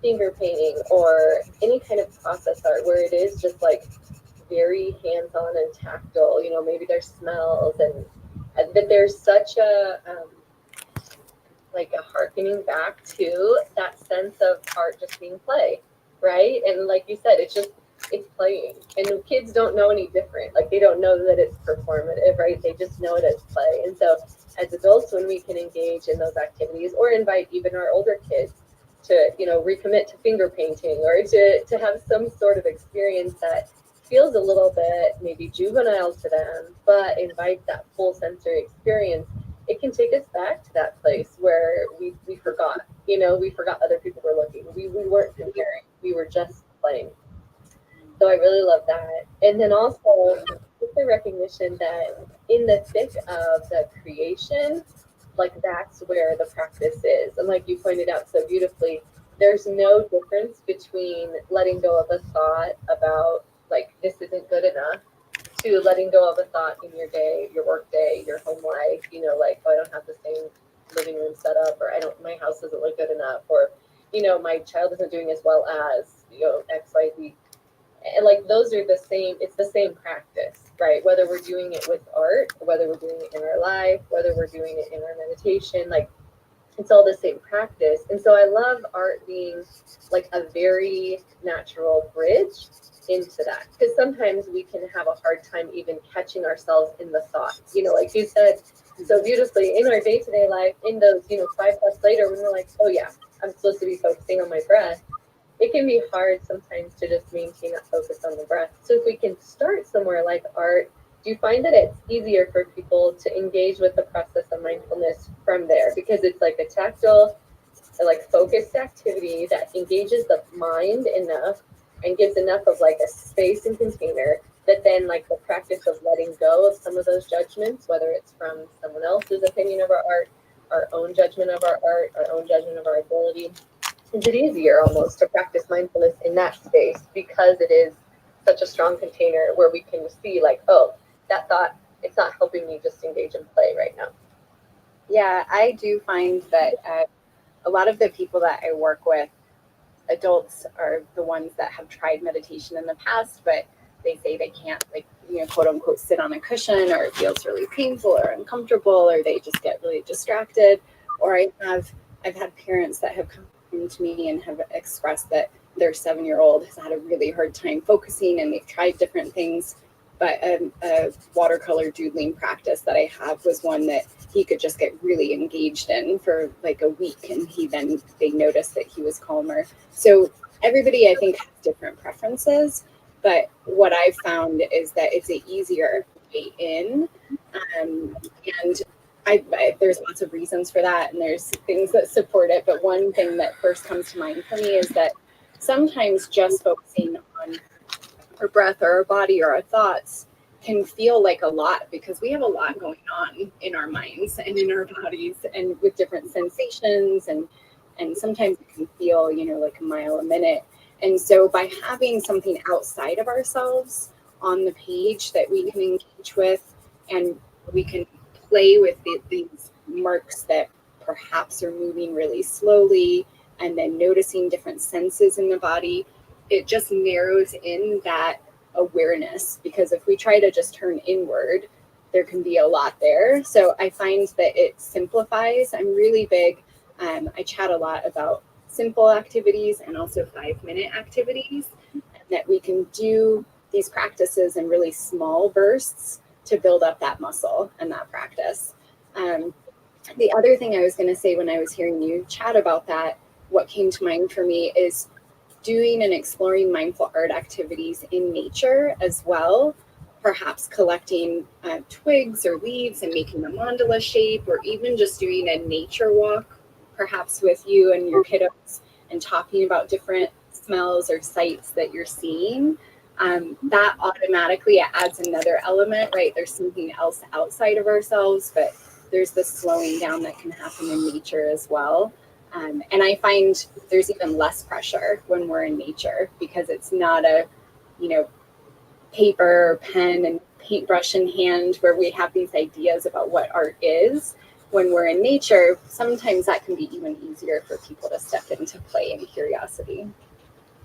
finger painting or any kind of process art where it is just like very hands-on and tactile, you know, maybe there's smells, and that there's such a like a harkening back to that sense of art just being play, right? And like you said, it's playing, and kids don't know any different. Like they don't know that it's performative, right? They just know it as play. And so as adults, when we can engage in those activities, or invite even our older kids to, you know, recommit to finger painting, or to have some sort of experience that feels a little bit maybe juvenile to them, but invites that full sensory experience, it can take us back to that place where we forgot, you know, we forgot other people were looking. We weren't comparing, we were just playing. So I really love that. And then also with the recognition that in the thick of the creation, like that's where the practice is. And like you pointed out so beautifully, there's no difference between letting go of a thought about like this isn't good enough, to letting go of a thought in your day, your work day, your home life, you know, like, oh, I don't have the same living room set up, or my house doesn't look good enough, or, you know, my child isn't doing as well as, you know, XYZ. And like those are the same, it's the same practice, right? Whether we're doing it with art, whether we're doing it in our life, whether we're doing it in our meditation, like it's all the same practice. And so I love art being like a very natural bridge into that, because sometimes we can have a hard time even catching ourselves in the thoughts, you know, like you said so beautifully, in our day-to-day life, in those, you know, 5 plus later, when we're like, oh yeah, I'm supposed to be focusing on my breath, it can be hard sometimes to just maintain that focus on the breath. So if we can start somewhere like art, do you find that it's easier for people to engage with the process of mindfulness from there? Because it's like a tactile, like focused activity that engages the mind enough and gives enough of like a space and container that then like the practice of letting go of some of those judgments, whether it's from someone else's opinion of our art, our own judgment of our art, our own judgment of our ability, is it easier almost to practice mindfulness in that space, because it is such a strong container where we can see like, oh, that thought, it's not helping me just engage in play right now. Yeah, I do find that a lot of the people that I work with, adults, are the ones that have tried meditation in the past, but they say they can't, like, you know, quote unquote, sit on a cushion, or it feels really painful or uncomfortable, or they just get really distracted. Or I've had parents that have come to me and have expressed that their 7-year-old has had a really hard time focusing, and they've tried different things. But a watercolor doodling practice that I have was one that he could just get really engaged in for like a week, and they noticed that he was calmer. So everybody, I think, has different preferences. But what I've found is that it's an easier way in. And there's lots of reasons for that, and there's things that support it. But one thing that first comes to mind for me is that sometimes just focusing on our breath or our body or our thoughts can feel like a lot, because we have a lot going on in our minds and in our bodies, and with different sensations, and sometimes it can feel, like a mile a minute. And so by having something outside of ourselves on the page that we can engage with, and we can play with these marks that perhaps are moving really slowly, and then noticing different senses in the body, it just narrows in that awareness. Because if we try to just turn inward, there can be a lot there. So I find that it simplifies. I'm really big. I chat a lot about simple activities and also 5-minute activities, and that we can do these practices in really small bursts to build up that muscle and that practice. The other thing I was going to say when I was hearing you chat about that, what came to mind for me is doing and exploring mindful art activities in nature as well. Perhaps collecting twigs or leaves and making a mandala shape, or even just doing a nature walk, perhaps with you and your kiddos, and talking about different smells or sights that you're seeing. That automatically adds another element, right? There's something else outside of ourselves, but there's this slowing down that can happen in nature as well. And I find there's even less pressure when we're in nature, because it's not a, paper, pen, and paintbrush in hand where we have these ideas about what art is. When we're in nature, sometimes that can be even easier for people to step into play and curiosity.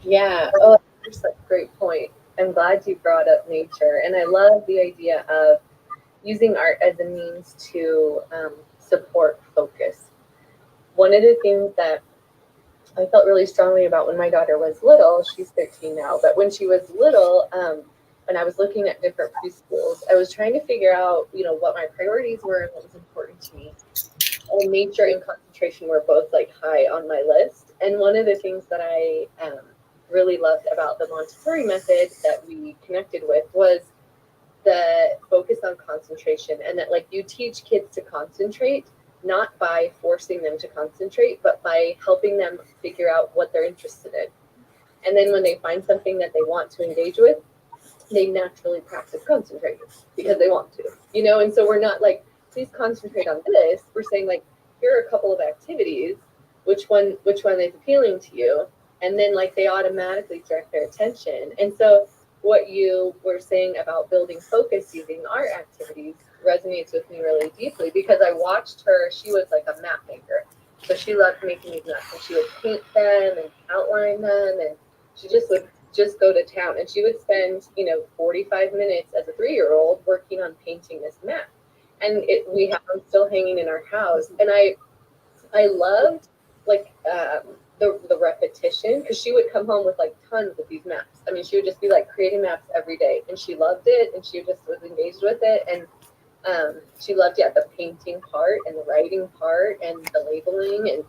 Yeah. Oh, that's a great point. I'm glad you brought up nature. And I love the idea of using art as a means to support focus. One of the things that I felt really strongly about when my daughter was little, she's 13 now, but when she was little, when I was looking at different preschools, I was trying to figure out, what my priorities were and what was important to me. And nature and concentration were both like high on my list. And one of the things that I really loved about the Montessori method that we connected with was the focus on concentration, and that you teach kids to concentrate, not by forcing them to concentrate, but by helping them figure out what they're interested in. And then when they find something that they want to engage with, they naturally practice concentrating because they want to, and so we're not please concentrate on this. We're saying here are a couple of activities, which one is appealing to you, and then they automatically direct their attention. And so what you were saying about building focus using art activities resonates with me really deeply, because I watched her. She was a map maker, so she loved making these maps, and she would paint them and outline them, and she would just go to town, and she would spend 45 minutes as a 3-year-old working on painting this map, and we have them still hanging in our house. And I loved the repetition, because she would come home with tons of these maps. I mean, she would just be creating maps every day, and she loved it, and she just was engaged with it. And she loved the painting part and the writing part and the labeling.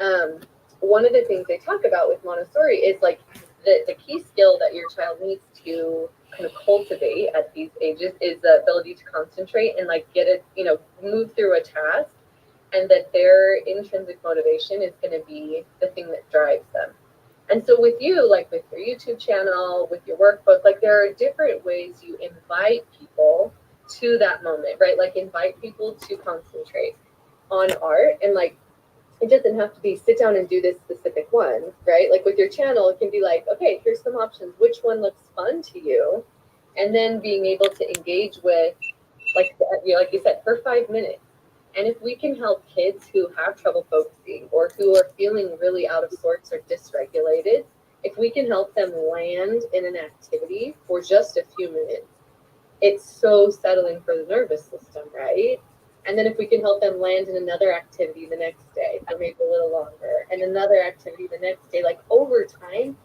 And one of the things they talk about with Montessori is the key skill that your child needs to kind of cultivate at these ages is the ability to concentrate and get it, move through a task, and that their intrinsic motivation is going to be the thing that drives them. And so with you, with your YouTube channel, with your workbook, there are different ways you invite people to that moment, right? Invite people to concentrate on art, and it doesn't have to be sit down and do this specific one, right? With your channel, it can be okay, here's some options. Which one looks fun to you? And then being able to engage with, like you said, for 5 minutes. And if we can help kids who have trouble focusing, or who are feeling really out of sorts or dysregulated, if we can help them land in an activity for just a few minutes, it's so settling for the nervous system, right? And then if we can help them land in another activity the next day for maybe a little longer, and another activity the next day, over time,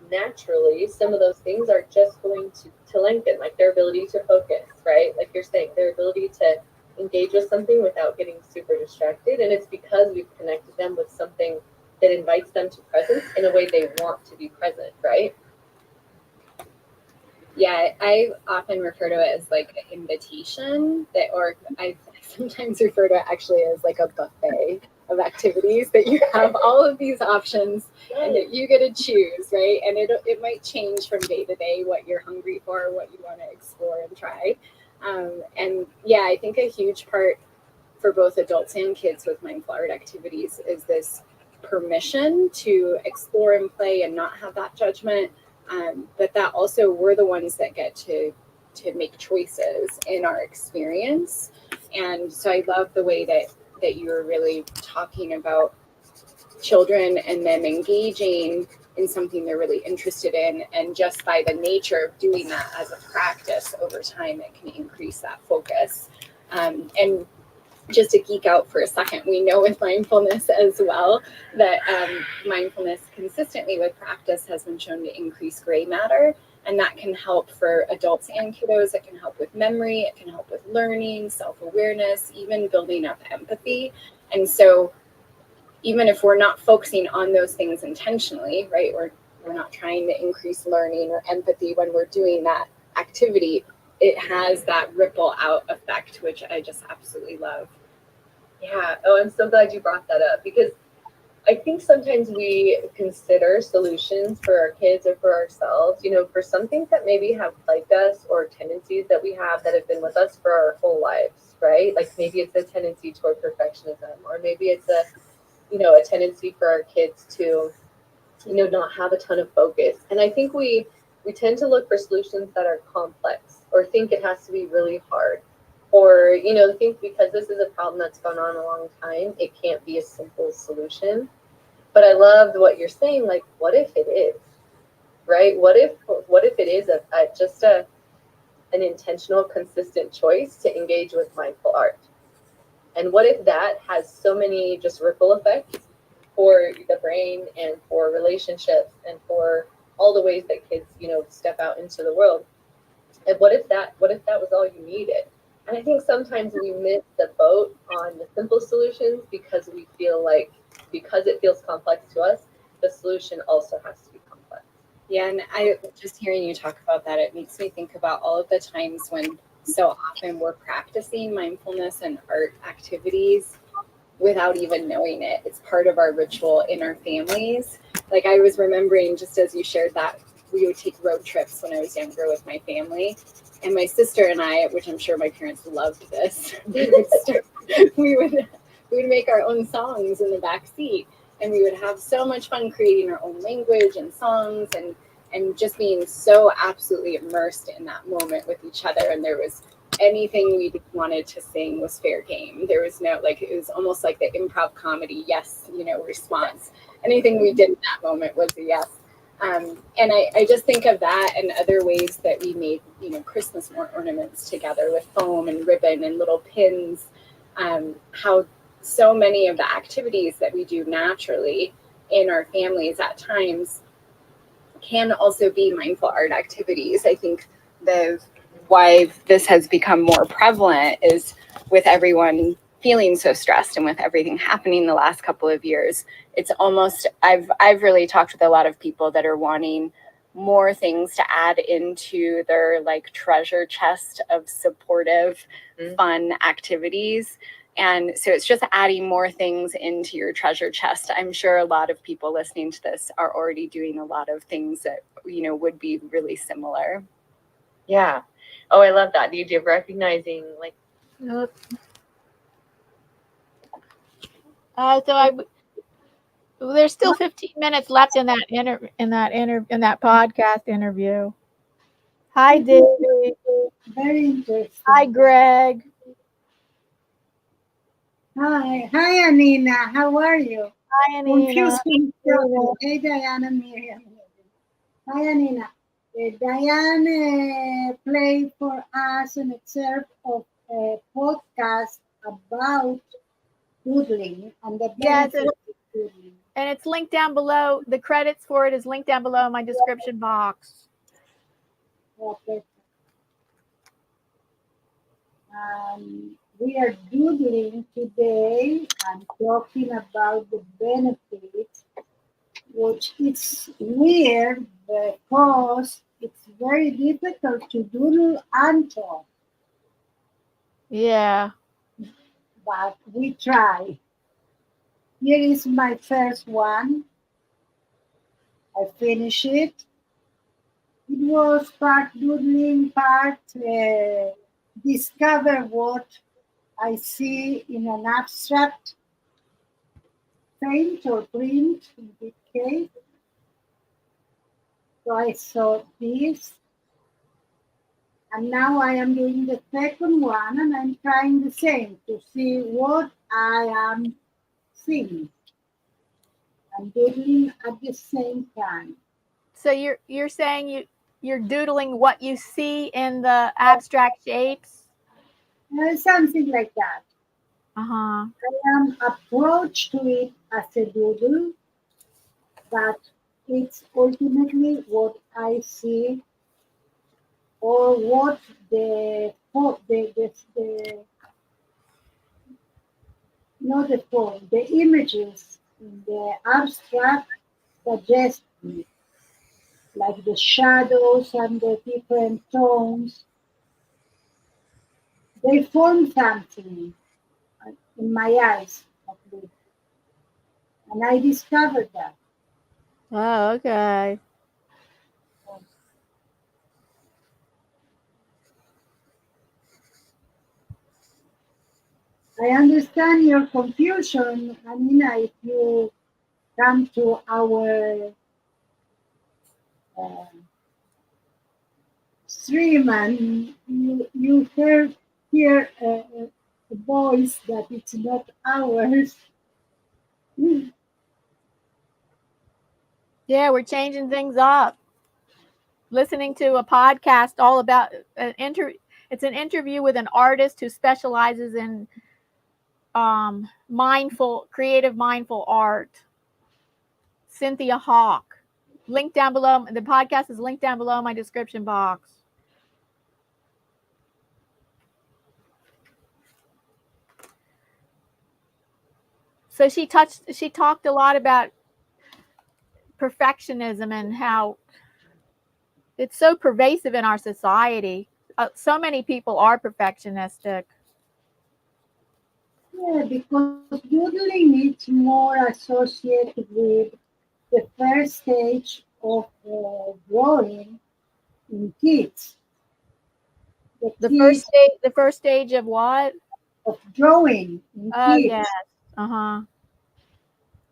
naturally, some of those things are just going to lengthen, their ability to focus, right? You're saying, their ability to engage with something without getting super distracted. And it's because we've connected them with something that invites them to presence in a way they want to be present, right? Yeah, I often refer to it as like an invitation that, or I sometimes refer to it actually as like a buffet of activities that you have all of these options and that you get to choose, right? And it might change from day to day what you're hungry for, what you want to explore and try. And yeah, I think a huge part for both adults and kids with mindful art activities is this permission to explore and play and not have that judgment, but that also we're the ones that get to make choices in our experience. And so I love the way that you were really talking about children and them engaging in something they're really interested in, and just by the nature of doing that as a practice over time, it can increase that focus. And just to geek out for a second, we know with mindfulness as well that mindfulness consistently with practice has been shown to increase gray matter. And that can help for adults and kiddos. It can help with memory. It can help with learning, self-awareness, even building up empathy. And so even if we're not focusing on those things intentionally, right, we're not trying to increase learning or empathy when we're doing that activity, it has that ripple out effect, which I just absolutely love. Yeah. Oh, I'm so glad you brought that up, because I think sometimes we consider solutions for our kids or for ourselves, for some things that maybe have plagued us, or tendencies that we have that have been with us for our whole lives, right? Like maybe it's a tendency toward perfectionism, or maybe it's a tendency for our kids to, not have a ton of focus. And I think we tend to look for solutions that are complex, or think it has to be really hard, or, think because this is a problem that's gone on a long time, it can't be a simple solution. But I loved what you're saying, like, what if it is, right? What if it is just an intentional, consistent choice to engage with mindful art? And what if that has so many just ripple effects for the brain and for relationships and for all the ways that kids, step out into the world? And what if that was all you needed? And I think sometimes we miss the boat on the simple solutions because we feel like, because it feels complex to us, the solution also has to be complex. Yeah, and I just hearing you talk about that, it makes me think about all of the times when so often we're practicing mindfulness and art activities without even knowing it. It's part of our ritual in our families. Like I was remembering, just as you shared that, we would take road trips when I was younger with my family. And my sister and I, which I'm sure my parents loved this, we would make our own songs in the back seat. And we would have so much fun creating our own language and songs, and just being so absolutely immersed in that moment with each other. And there was anything we wanted to sing was fair game. There was no, like, it was almost like the improv comedy yes, response. Anything we did in that moment was a yes. And I just think of that and other ways that we made, Christmas ornaments together with foam and ribbon and little pins. How so many of the activities that we do naturally in our families at times can also be mindful art activities. I think why this has become more prevalent is with everyone feeling so stressed and with everything happening the last couple of years. It's almost, I've really talked with a lot of people that are wanting more things to add into their like treasure chest of supportive, fun activities. And so it's just adding more things into your treasure chest. I'm sure a lot of people listening to this are already doing a lot of things that, would be really similar. Yeah. Oh, I love that. The idea of recognizing, like, There's still 15 minutes left in that podcast interview. Hi, David. Very interesting. Hi, Greg. Hi, Anina. How are you? Hi, Anina. Hey, Diana, Miriam. Hi, Anina. Diane played for us an excerpt of a podcast about doodling and the benefits of doodling. And it's linked down below. The credits for it is linked down below in my description box. Okay. We are doodling today and talking about the benefits, which is weird because it's very difficult to doodle and talk, Yeah. but we try. Here is my first one. I finish it. It was part doodling, part discover what I see in an abstract paint or print in this case. So I saw this, and now I am doing the second one, and I'm trying the same to see what I am seeing and doodling at the same time. So you're saying you're doodling what you see in the abstract shapes? Something like that. Uh-huh. I am approach to it as a doodle, but it's ultimately what I see or what the not the form, the images in the abstract suggest me, like the shadows and the different tones. They form something in my eyes, at least. And I discovered that. Oh, okay. I understand your confusion, Amina, if you come to our uh, stream and you hear a voice that it's not ours. Yeah, we're changing things up. Listening to a podcast all about it's an interview with an artist who specializes in creative mindful art. Cynthia Hauck. Link down below. The podcast is linked down below in my description box. So she talked a lot about perfectionism and how it's so pervasive in our society. So many people are perfectionistic. Yeah, because doodling is more associated with the first stage of drawing in kids. The kids The first stage of what? of drawing in Oh yes. kids. Uh-huh.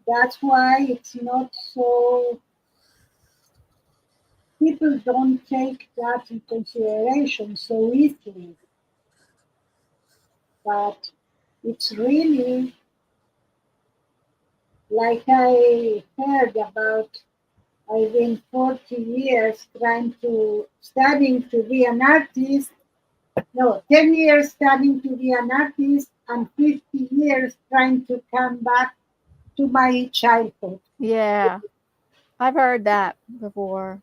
That's why it's not so, people don't take that in consideration so easily. But it's really like I heard about. I've been 40 years trying to studying to be an artist. No, 10 years studying to be an artist and 50 years trying to come back to my childhood. Yeah. I've heard that before.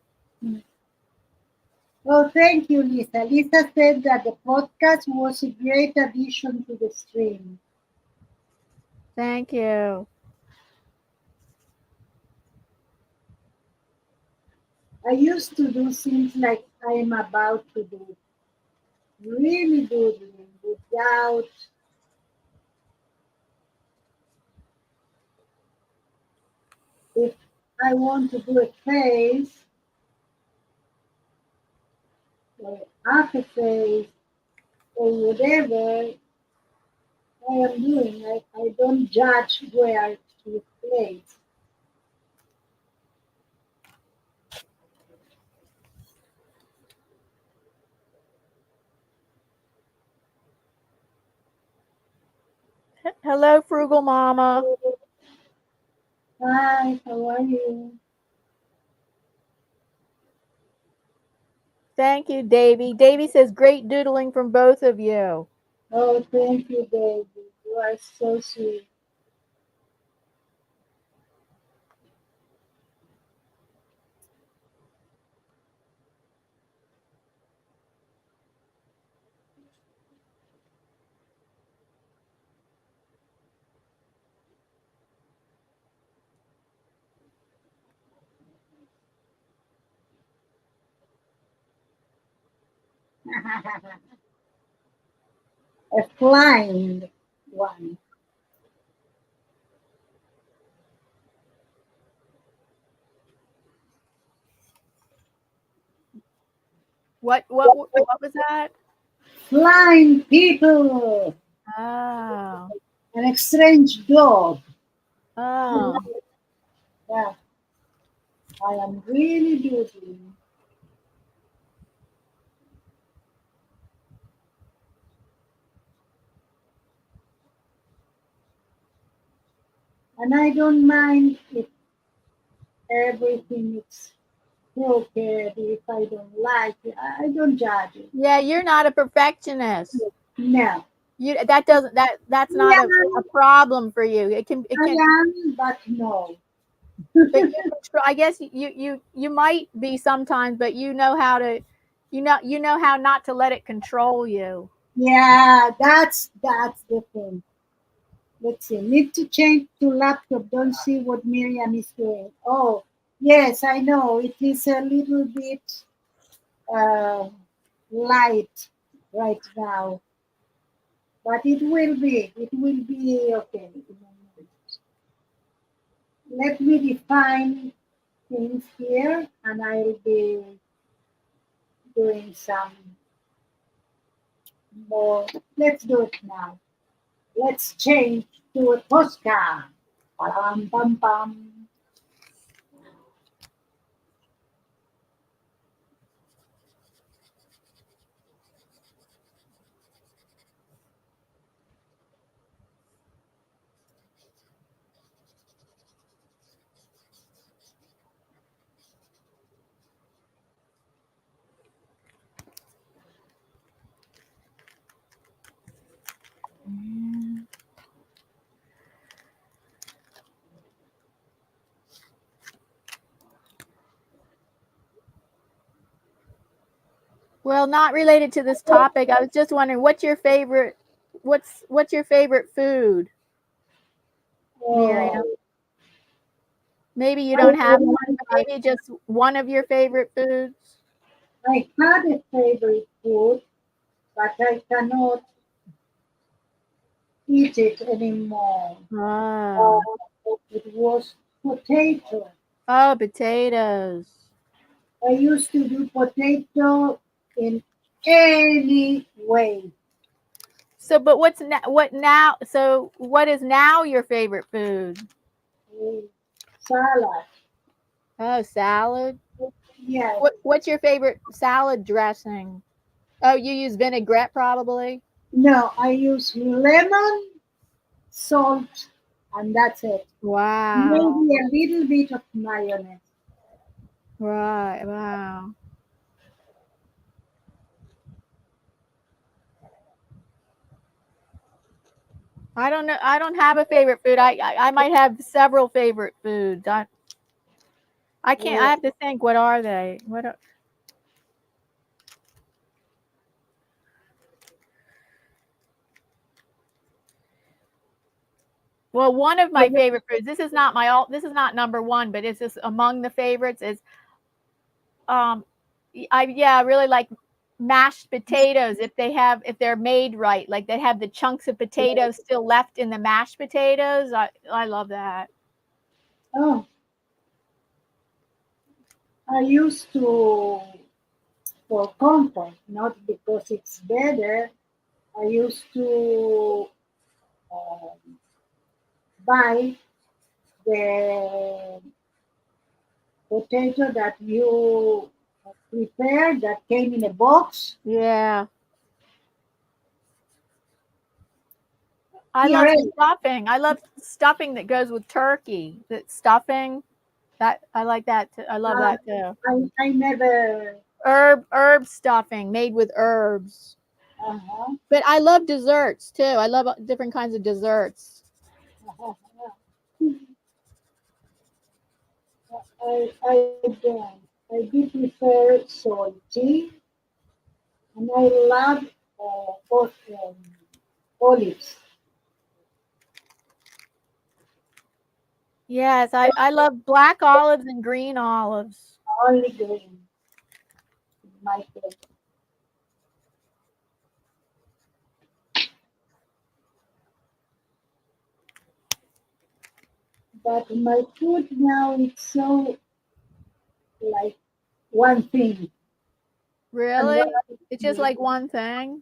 Well, thank you, Lisa. Lisa said that the podcast was a great addition to the stream. Thank you. I used to do things like I am about to do, really doodling without, if I want to do a face or half a face or whatever I am doing, I don't judge where to place. Hello, Frugal Mama. Hi, how are you? Thank you, Davy. Davy says great doodling from both of you. Oh, thank you, baby. You are so sweet. A flying one. What was that? Flying people. Oh. An strange dog. Oh. Yeah, I am really doodling. And I don't mind if everything is crooked, if I don't like it. I don't judge it. Yeah, you're not a perfectionist. No. That doesn't that's not Yeah, a problem for you. It can I am, but no. but I guess you might be sometimes, but you know how to you know how not to let it control you. Yeah, that's the thing. Let's see. Need to change to laptop. Don't see what Miriam is doing. Oh, yes, I know. It is a little bit uh, light right now, but it will be. It will be okay. Let me define things here, and I'll be doing some more. Let's do it now. Let's change to a postcard. Bam, bam, bam. Well, not related to this topic. I was just wondering what's your favorite food, Miriam? Oh, Maybe you don't have one, but I, maybe just one of your favorite foods. I had a favorite food, but I cannot eat it anymore. Oh. It was potato. Oh, potatoes. I used to do potato in any way. So, but what now? So, what is now your favorite food? Salad. Oh, salad. Yes. What's your favorite salad dressing? Oh, you use vinaigrette probably. No, I use lemon, salt, and that's it. Wow. Maybe a little bit of mayonnaise. Right. Wow. I don't know. I don't have a favorite food. I might have several favorite foods. I can't. I Oh, have to think. What are they? Well, one of my favorite foods. This is not my all. This is not number one, but it's just among the favorites. Is um, I really like mashed potatoes if they're made right. Like they have the chunks of potatoes still left in the mashed potatoes. I love that. oh, I used to, for comfort, not because it's better, I used to buy the potato that you prepared that came in a box. Yeah. I love Puree. stuffing. I love stuffing that goes with turkey. That stuffing. That I like that too. I love Uh, that too. I never. Herb stuffing made with herbs. Uh-huh, But I love desserts too. I love different kinds of desserts. uh-huh. I don't. I do prefer salty, and I love both olives. Yes, I love black olives and green olives. Only green, my favorite. But my food now it's so like one thing. And Really? It's just like one thing.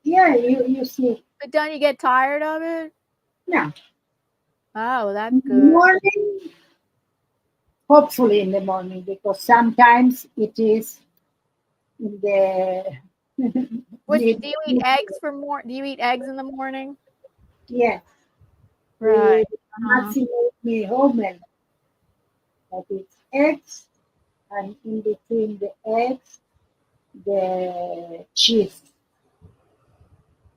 yeah, you see. But don't you get tired of it? No. Oh, that's In the good. morning, hopefully in the morning, because sometimes it is in the What mid. do you eat eggs for more? Do you eat eggs in the morning? Yes, Right. with maximum Homer, that it's eggs, and in between the eggs, the cheese.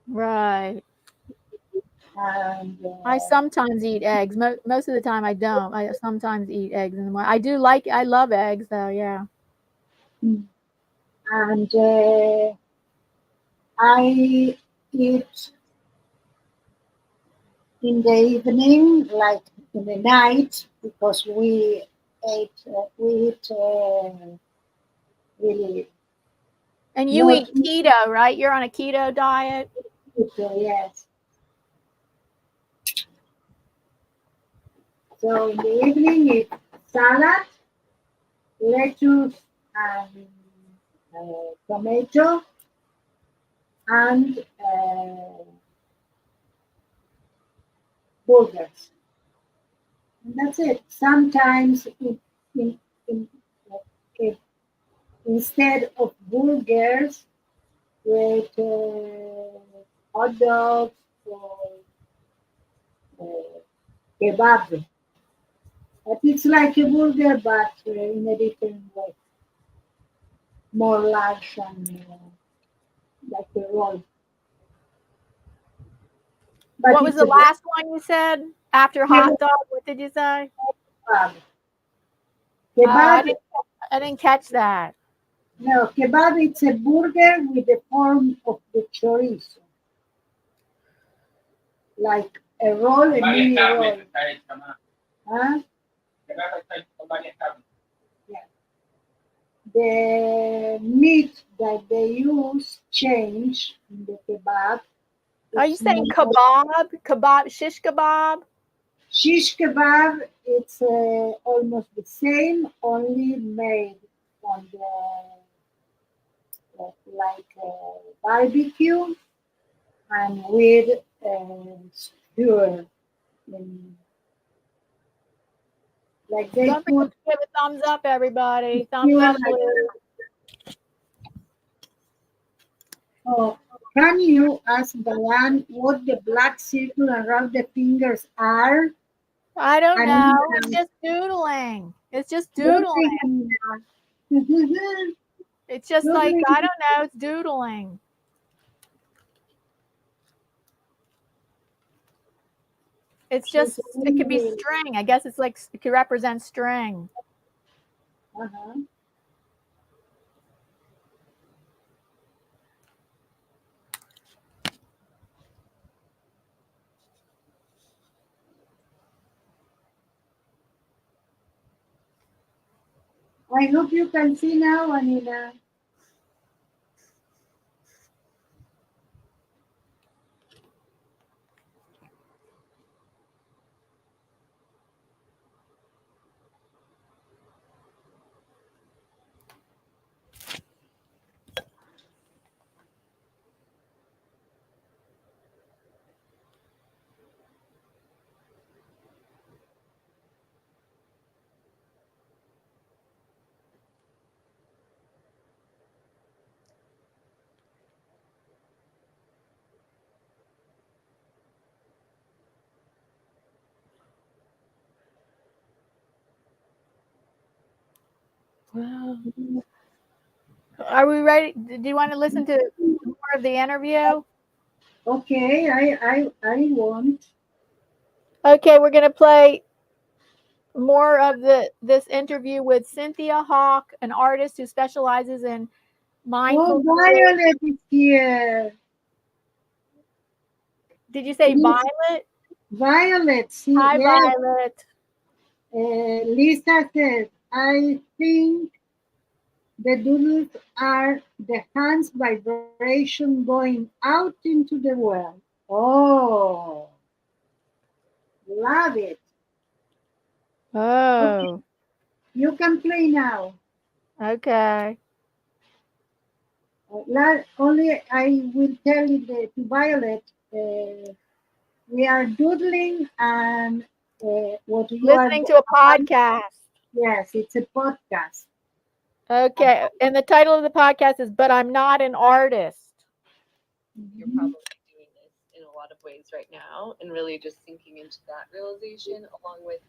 Right. And I sometimes eat eggs. Most of the time I don't. I sometimes eat eggs in the morning. I love eggs though, yeah. and I eat in the evening, like in the night, because we eat really And you not eat keto, right? You're on a keto diet? yes. So in the evening, it's salad, lettuce, and tomato, and burgers. And that's it. Sometimes in, if, instead of burgers with hot dogs or uh, kebab, but it's like a burger but in a different way, more large and like a roll. But What was it's the a last one you said? After hot dog, what did you say? kebab. Oh, Kebab, I didn't catch that. no, kebab it's a burger with the form of the chorizo, like a roll, a Varias mini roll. carnes está hecha más. Huh? Kebab está hecho con varias carnes. Yeah. The meat that they use change in the kebab. Are you It's saying more kebab? Kebab, shish kebab? shish kebab. It's almost the same, only made on the like barbecue and with skewer. In, like they Don't forget put to give a thumbs up, everybody. Thumbs skewer up, like. please. Oh, can you ask Diane what the black circle around the fingers are? I don't And know. It's just doodling. It's just doodling. It's just like, I don't know. It's doodling. It's just, it could be string. I guess it's like, it could represent string. Uh-huh. I hope you can see now, Anina. Wow. Are we ready? Do you want to listen to more of the interview? Okay, I want. Okay, we're going to play more of this interview with Cynthia Hauck, an artist who specializes in mindful. Oh, Violet is here. Did you say Violet? Violet, see, Hi, yes. Violet. Lisa says, I think the doodles are the hands vibration going out into the world. Oh, love it. Oh, You can play now. okay. Only I will tell to Violet, we are doodling and what you are, Listening to a podcast. yes, it's a podcast. Okay. And the title of the podcast is But I'm Not an Artist. You're probably doing this in a lot of ways right now, and really just sinking into that realization along with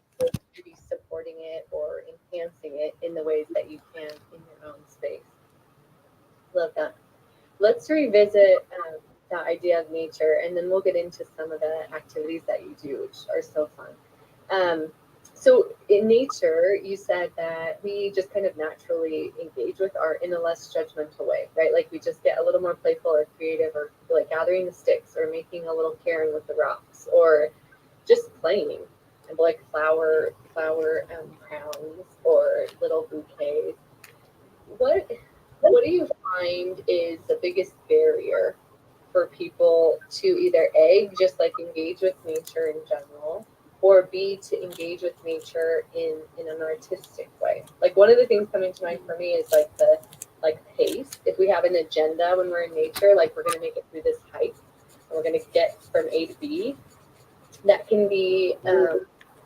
maybe supporting it or enhancing it in the ways that you can in your own space. Love that. Let's revisit the idea of nature, and then we'll get into some of the activities that you do, which are so fun. So in nature, you said that we just kind of naturally engage with art in a less judgmental way, right? Like we just get a little more playful or creative, or like gathering the sticks, or making a little cairn with the rocks, or just playing, and like flower crowns or little bouquets. What do you find is the biggest barrier for people to either A, just like engage with nature in general, or B, to engage with nature in an artistic way? Like one of the things coming to mind for me is like the pace. If we have an agenda when we're in nature, like we're gonna make it through this hike and we're gonna get from A to B, that can be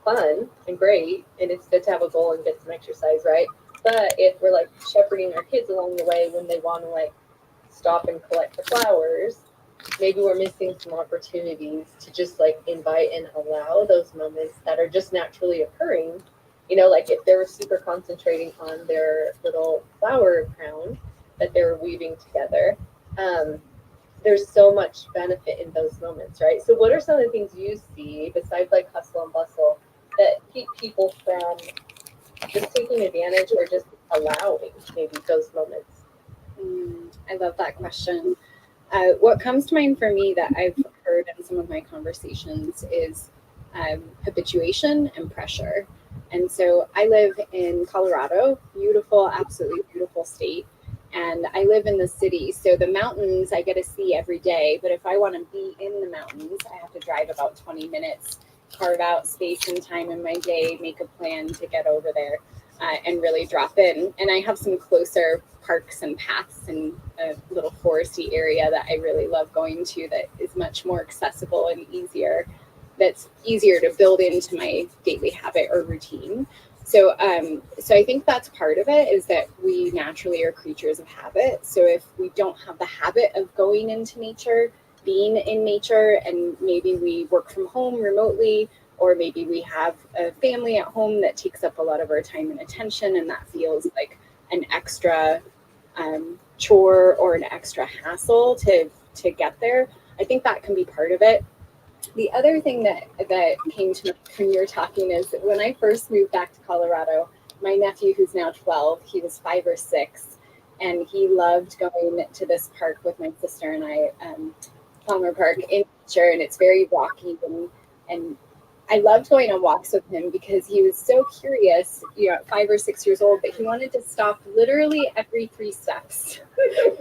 fun and great, and it's good to have a goal and get some exercise, right? But if we're like shepherding our kids along the way when they want to like stop and collect the flowers, maybe we're missing some opportunities to just like invite and allow those moments that are just naturally occurring. You know, like if they were super concentrating on their little flower crown that they were weaving together, there's so much benefit in those moments, right? So what are some of the things you see besides like hustle and bustle that keep people from just taking advantage or just allowing maybe those moments? I love that question. What comes to mind for me that I've heard in some of my conversations is habituation and pressure. And so I live in Colorado, beautiful, absolutely beautiful state. And I live in the city. So the mountains I get to see every day. But if I want to be in the mountains, I have to drive about 20 minutes, carve out space and time in my day, make a plan to get over there. And really drop in. And I have some closer parks and paths and a little foresty area that I really love going to that is much more accessible and easier. That's easier to build into my daily habit or routine. So I think that's part of it, is that we naturally are creatures of habit. So if we don't have the habit of going into nature, being in nature, and maybe we work from home remotely, or maybe we have a family at home that takes up a lot of our time and attention, and that feels like an extra chore or an extra hassle to get there. I think that can be part of it. The other thing that came to me when you were talking is when I first moved back to Colorado, my nephew, who's now 12, he was 5 or 6, and he loved going to this park with my sister and I, Palmer Park in nature, and it's very rocky, and I loved going on walks with him because he was so curious, you know, at 5 or 6 years old, that he wanted to stop literally every 3 steps,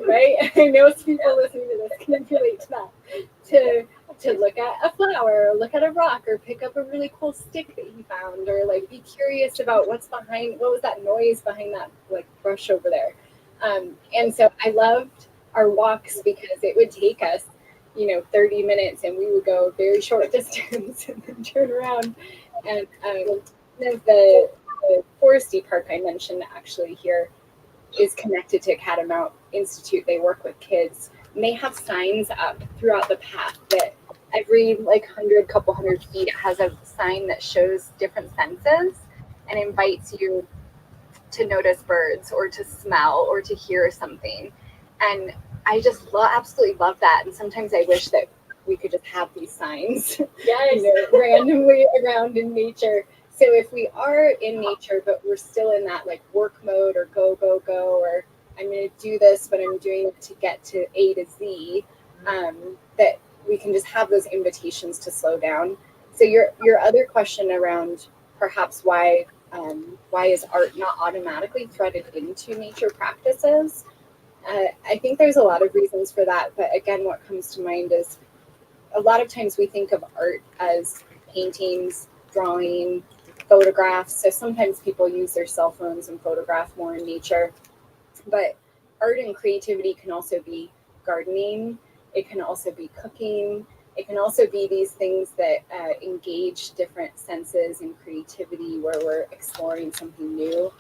right? I know some people listening to this can relate to that, to look at a flower, or look at a rock, or pick up a really cool stick that he found, or like be curious about what was that noise behind that like brush over there. And so I loved our walks because it would take us 30 minutes, and we would go a very short distance and then turn around. And the foresty park I mentioned actually here is connected to Catamount Institute. They work with kids, and they have signs up throughout the path that every couple hundred feet has a sign that shows different senses and invites you to notice birds or to smell or to hear something. And I just absolutely love that. And sometimes I wish that we could just have these signs randomly around in nature. So if we are in nature, but we're still in that work mode or go, or I'm going to do this, but I'm doing it to get to A to Z, that we can just have those invitations to slow down. So your other question around perhaps why is art not automatically threaded into nature practices? I think there's a lot of reasons for that. But again, what comes to mind is a lot of times we think of art as paintings, drawing, photographs. So sometimes people use their cell phones and photograph more in nature. But art and creativity can also be gardening. It can also be cooking. It can also be these things that engage different senses and creativity where we're exploring something new.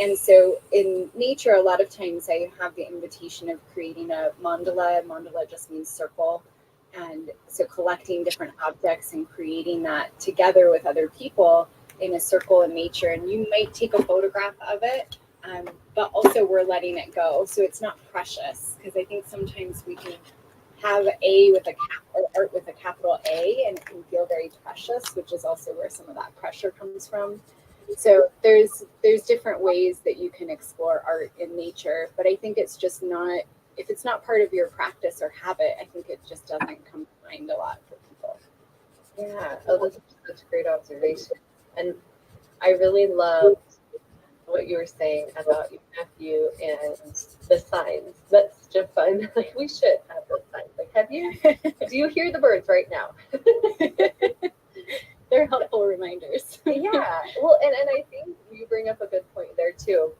And so in nature, a lot of times I have the invitation of creating a mandala. Mandala just means circle. And so collecting different objects and creating that together with other people in a circle in nature. And you might take a photograph of it, but also we're letting it go. So it's not precious, because I think sometimes we can have art with a capital A, and it can feel very precious, which is also where some of that pressure comes from. So there's different ways that you can explore art in nature, but I think it's just not, if it's not part of your practice or habit, I think it just doesn't come to mind a lot for people. Yeah, oh, that's such a great observation. And I really loved what you were saying about your nephew and the signs. That's just fun. Like, we should have those signs. Like, do you hear the birds right now? They're helpful reminders. Yeah. Well, and I think you bring up a good point there too.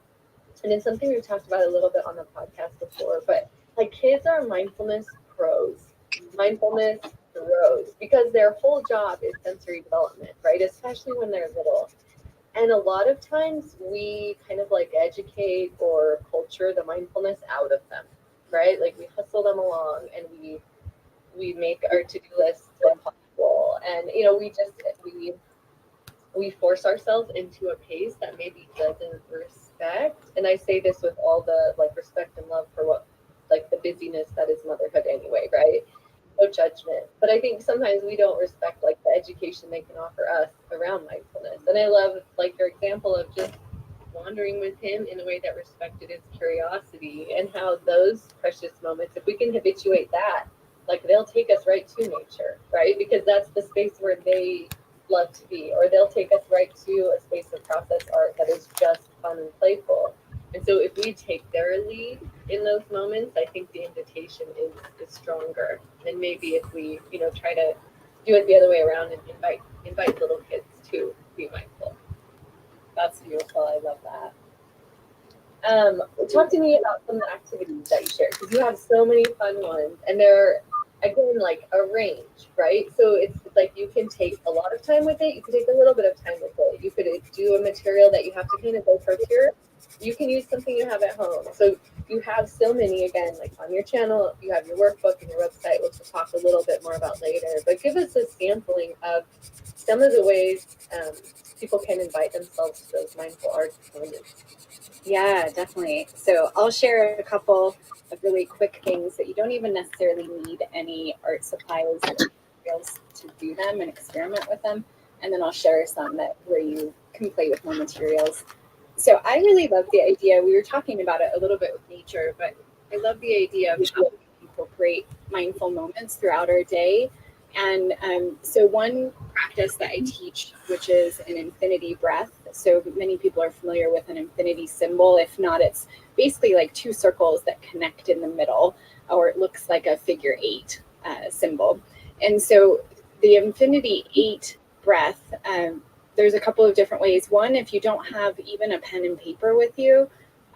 And it's something we've talked about a little bit on the podcast before, but like, kids are mindfulness pros, because their whole job is sensory development, right? Especially when they're little. And a lot of times we kind of like educate or culture the mindfulness out of them, right? Like, we hustle them along and we make our to-do lists impossible. And, you know, we force ourselves into a pace that maybe doesn't respect. And I say this with all the like respect and love for what, like, the busyness that is motherhood anyway, right? No judgment. But I think sometimes we don't respect like the education they can offer us around mindfulness. And I love like your example of just wandering with him in a way that respected his curiosity, and how those precious moments, if we can habituate that, like, they'll take us right to nature, right? Because that's the space where they love to be, or they'll take us right to a space of process art that is just fun and playful. And so if we take their lead in those moments, I think the invitation is stronger than maybe if we, you know, try to do it the other way around and invite little kids to be mindful. That's beautiful. I love that. Talk to me about some of the activities that you share, because you have so many fun ones, and they're, again, like a range, right? So it's like you can take a lot of time with it, you can take a little bit of time with it, you could do a material that you have to kind of go procure, you can use something you have at home. So you have so many, again, like on your channel, you have your workbook and your website, which we'll talk a little bit more about later, but give us a sampling of some of the ways people can invite themselves to those mindful art moments. Yeah, definitely. So I'll share a couple of really quick things that you don't even necessarily need any art supplies or materials to do them and experiment with them. And then I'll share some where you can play with more materials. So I really love the idea. We were talking about it a little bit with nature, but I love the idea of how we can incorporate mindful moments throughout our day. And so one practice that I teach, which is an infinity breath. So many people are familiar with an infinity symbol. If not, it's basically like two circles that connect in the middle, or it looks like a figure 8 symbol. And so the infinity 8 breath, there's a couple of different ways. One, if you don't have even a pen and paper with you,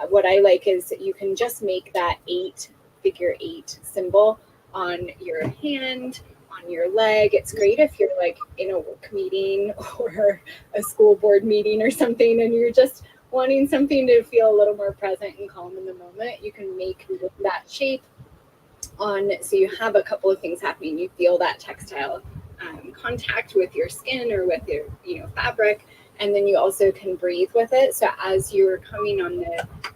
what I like is you can just make that figure 8 symbol on your hand, on your leg. It's great if you're like in a work meeting or a school board meeting or something, and you're just wanting something to feel a little more present and calm in the moment. You can make that shape on, so you have a couple of things happening. You feel that textile contact with your skin or with your, fabric, and then you also can breathe with it. So as you're coming on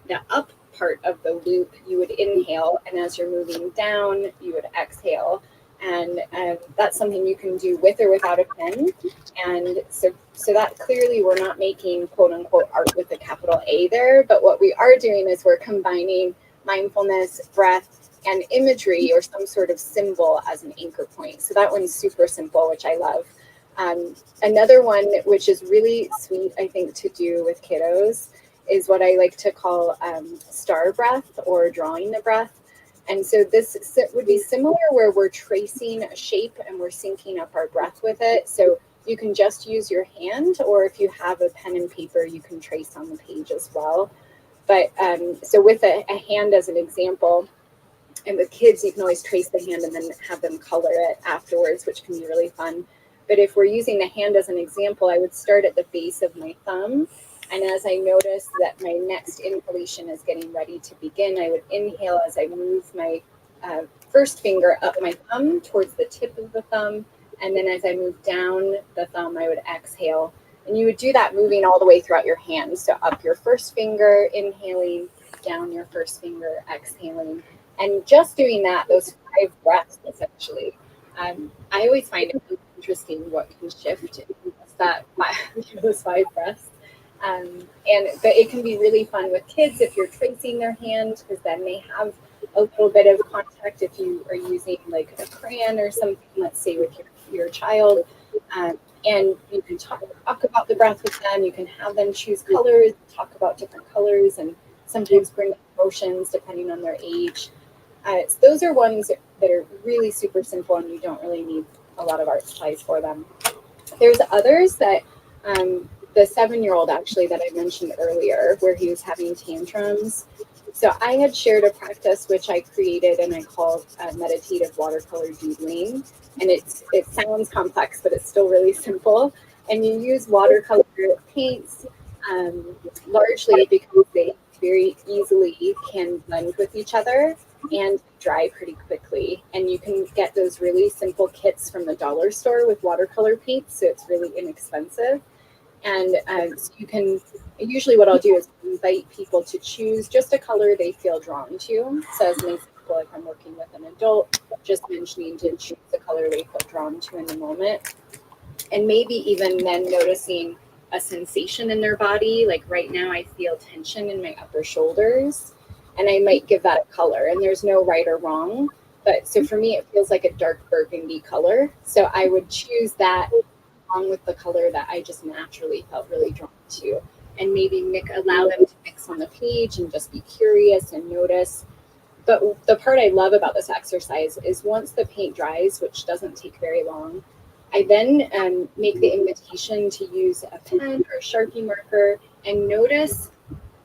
the up part of the loop, you would inhale, and as you're moving down, you would exhale. And that's something you can do with or without a pen. And so that clearly we're not making quote unquote art with a capital A there, but what we are doing is we're combining mindfulness, breath, and imagery or some sort of symbol as an anchor point. So that one's super simple, which I love. Another one, which is really sweet, I think, to do with kiddos, is what I like to call star breath, or drawing the breath. And so this would be similar, where we're tracing a shape and we're syncing up our breath with it. So you can just use your hand, or if you have a pen and paper, you can trace on the page as well. But so with a hand as an example, and with kids, you can always trace the hand and then have them color it afterwards, which can be really fun. But if we're using the hand as an example, I would start at the base of my thumb. And as I notice that my next inhalation is getting ready to begin, I would inhale as I move my first finger up my thumb towards the tip of the thumb. And then as I move down the thumb, I would exhale. And you would do that moving all the way throughout your hand. So up your first finger, inhaling, down your first finger, exhaling. And just doing that, those 5 breaths, essentially. I always find it really interesting what can shift in those 5 breaths. But it can be really fun with kids if you're tracing their hand, because then they have a little bit of contact if you are using like a crayon or something, let's say with your child. And you can talk about the breath with them. You can have them choose colors, talk about different colors, and sometimes bring emotions depending on their age. So those are ones that are really super simple, and you don't really need a lot of art supplies for them. There's others that the 7-year-old actually that I mentioned earlier, where he was having tantrums. So I had shared a practice which I created and I called meditative watercolor doodling. And it sounds complex, but it's still really simple. And you use watercolor paints largely because they very easily can blend with each other and dry pretty quickly. And you can get those really simple kits from the dollar store with watercolor paints, so it's really inexpensive. And so you can, usually what I'll do is invite people to choose just a color they feel drawn to. So as an example, if I'm working with an adult, just mentioning to choose the color they feel drawn to in the moment. And maybe even then noticing a sensation in their body. Like right now I feel tension in my upper shoulders, and I might give that a color, and there's no right or wrong. But so for me, it feels like a dark burgundy color. So I would choose that along with the color that I just naturally felt really drawn to, and maybe allow them to mix on the page and just be curious and notice. But the part I love about this exercise is once the paint dries, which doesn't take very long, I then make the invitation to use a pen or a Sharpie marker and notice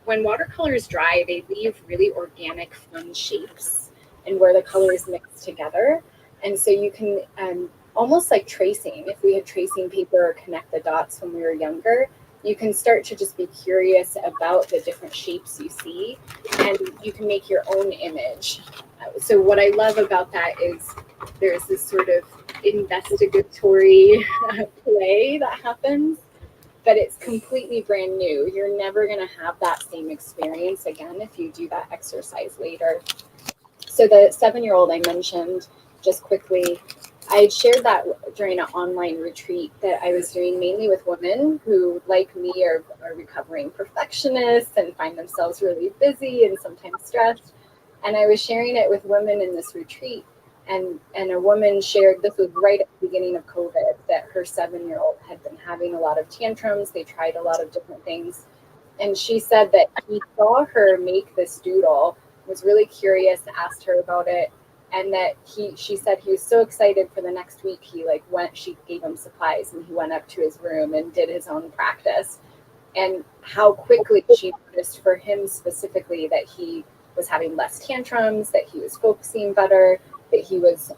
when watercolors dry, they leave really organic, fun shapes and where the colors mix together. And so you can almost like tracing, if we had tracing paper or connect the dots when we were younger, you can start to just be curious about the different shapes you see, and you can make your own image. So what I love about that is there's this sort of investigatory play that happens, but it's completely brand new. You're never going to have that same experience again if you do that exercise later. So the 7-year-old I mentioned, just quickly, I had shared that during an online retreat that I was doing mainly with women who, like me, are recovering perfectionists and find themselves really busy and sometimes stressed. And I was sharing it with women in this retreat. And a woman shared, this was right at the beginning of COVID, that her 7-year-old had been having a lot of tantrums. They tried a lot of different things. And she said that he saw her make this doodle, was really curious, asked her about it. And that she said he was so excited for the next week. She gave him supplies and he went up to his room and did his own practice. And how quickly she noticed for him specifically that he was having less tantrums, that he was focusing better, that he was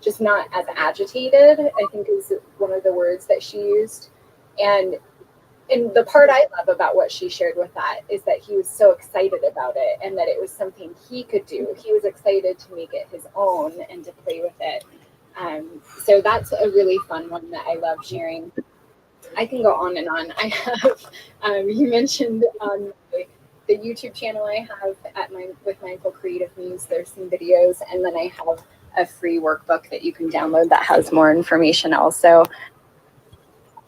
just not as agitated, I think is one of the words that she used. And the part I love about what she shared with that is that he was so excited about it and that it was something he could do. He was excited to make it his own and to play with it. So that's a really fun one that I love sharing. I can go on and on. I have, you mentioned on the YouTube channel I have with Mindful Creative Muse, there's some videos, and then I have a free workbook that you can download that has more information also.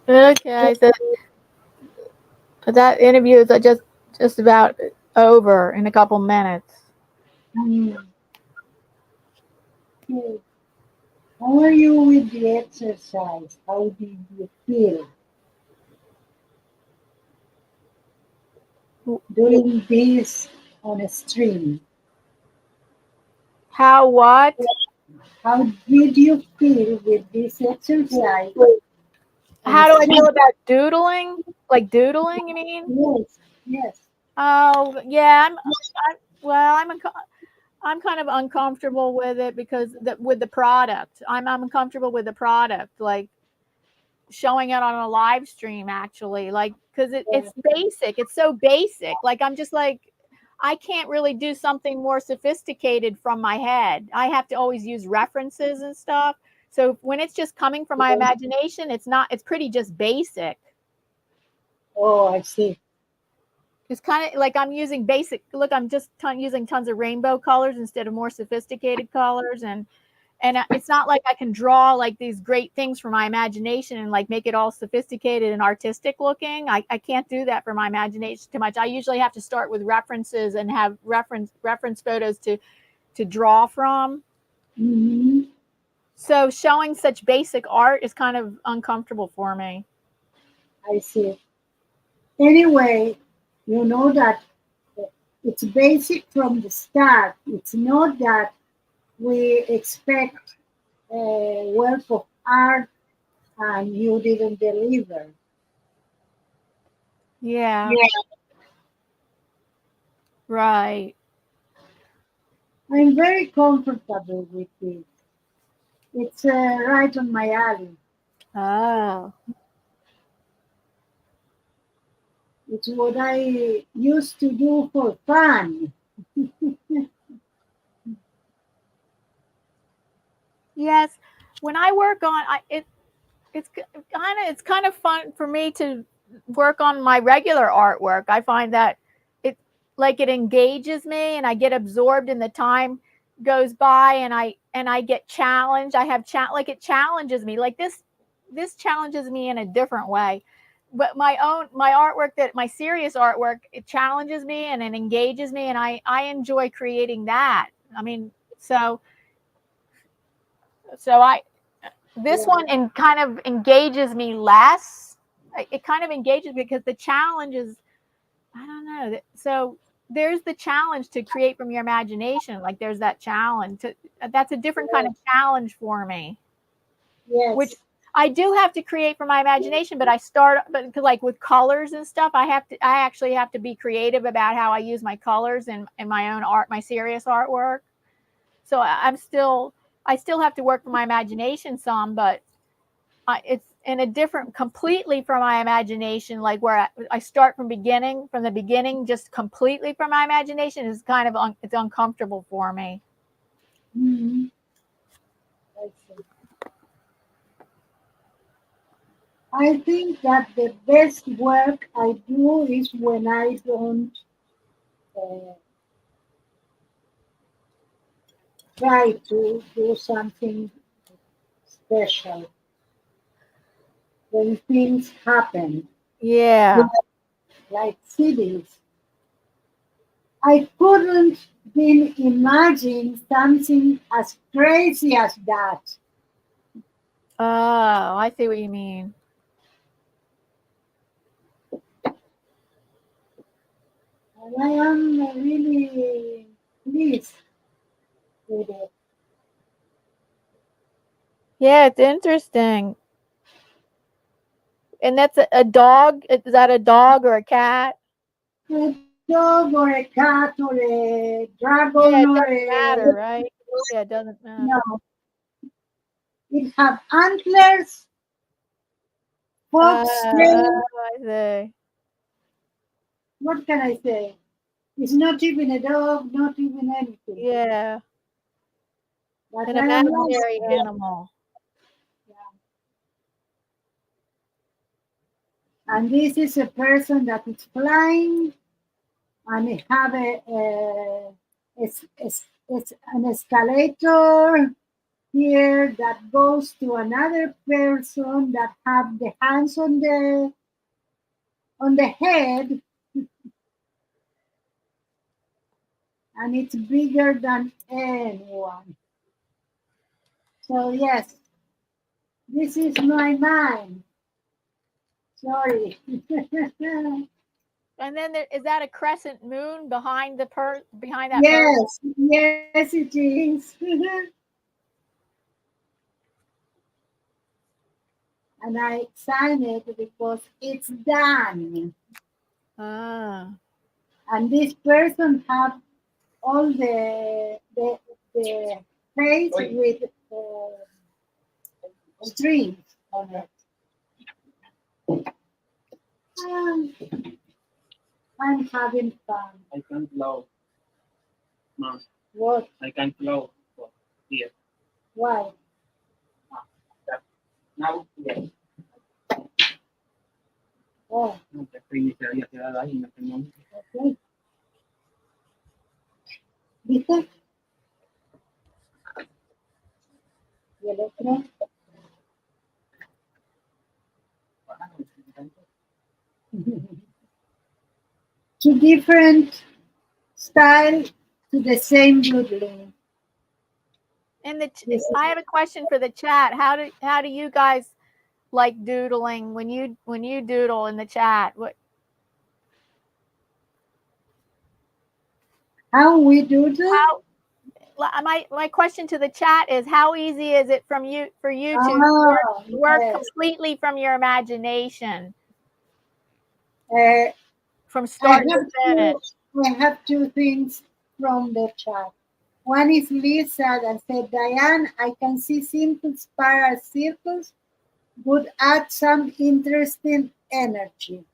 Okay, so that interview is just about over in a couple minutes. Okay. How are you with the exercise? How did you feel doing this on a stream? How what? How did you feel with this exercise How do I feel about doodling? Like doodling, you mean? Yes, yes. Oh, yeah. Well, I'm kind of uncomfortable with it because with the product. I'm uncomfortable with the product, like showing it on a live stream actually, like because it's basic. It's so basic. Like I'm just like I can't really do something more sophisticated from my head. I have to always use references and stuff. So when it's just coming from my imagination, it's pretty just basic. Oh, I see. It's kind of like I'm using basic. Look, I'm just using tons of rainbow colors instead of more sophisticated colors, and it's not like I can draw like these great things from my imagination and like make it all sophisticated and artistic looking. I can't do that for my imagination too much. I usually have to start with references and have reference photos to draw from. Mm-hmm. So showing such basic art is kind of uncomfortable for me. I see. Anyway, you know that it's basic from the start. It's not that we expect a work of art and you didn't deliver. Yeah. Right. I'm very comfortable with it. It's right on my alley. Oh. It's what I used to do for fun. Yes. When I work on it's kind of fun for me to work on my regular artwork. I find that it it engages me and I get absorbed and the time goes by and I get challenged. I have like it challenges me. Like this challenges me in a different way. But my artwork, that my serious artwork, it challenges me and it engages me and I enjoy creating that. I mean, so I this one and kind of engages me less. It kind of engages because the challenge is, I don't know. So there's the challenge to create from your imagination. Like there's that challenge. That's a different kind of challenge for me. Yes. Which I do have to create from my imagination, but but like with colors and stuff, I actually have to be creative about how I use my colors in my own art, my serious artwork. So I still have to work for my imagination some, but it's in a different, completely from my imagination, like where I start from the beginning, just completely from my imagination is kind of, it's uncomfortable for me. Mm-hmm. I see. I think that the best work I do is when I don't uh, try to do something special. When things happen, Yeah. like cities, I couldn't even imagine something as crazy as that. Oh, I see what you mean. And I am really pleased with it. Yeah, it's interesting. And that's a dog. Is that a dog or a cat? A dog or a cat or a Yeah, dragon it or doesn't a matter, right? Yeah, it doesn't matter. no, it have antlers, fox tail. I see. What can I say? It's not even a dog, not even anything. Yeah, But an I am lost. imaginary animal. And this is a person that is flying and it have it's an escalator here that goes to another person that have the hands on the head, and it's bigger than anyone. So yes, this is my mind. Sorry. And then is that a crescent moon behind behind that person? Yes, it is. and I sign it because it's done. Ah. And this person have all the face with strings on it. Um, I'm having fun. I can't flow. No, What? I can't flow. Here. Why? Now, yes. Oh, No, que estoy se había quedado ahí, no tengo. okay. ¿Viste? Y el otro. Two different style to the same doodling. And Yes. I have a question for the chat. How do you guys like doodling when you doodle in the chat? What How we doodle? how my question to the chat is, how easy is it for you to work Yes. completely from your imagination Uh, from start to finish? I have two things from the chat. One is Lisa that said, Diane, I can see simple spiral circles would add some interesting energy.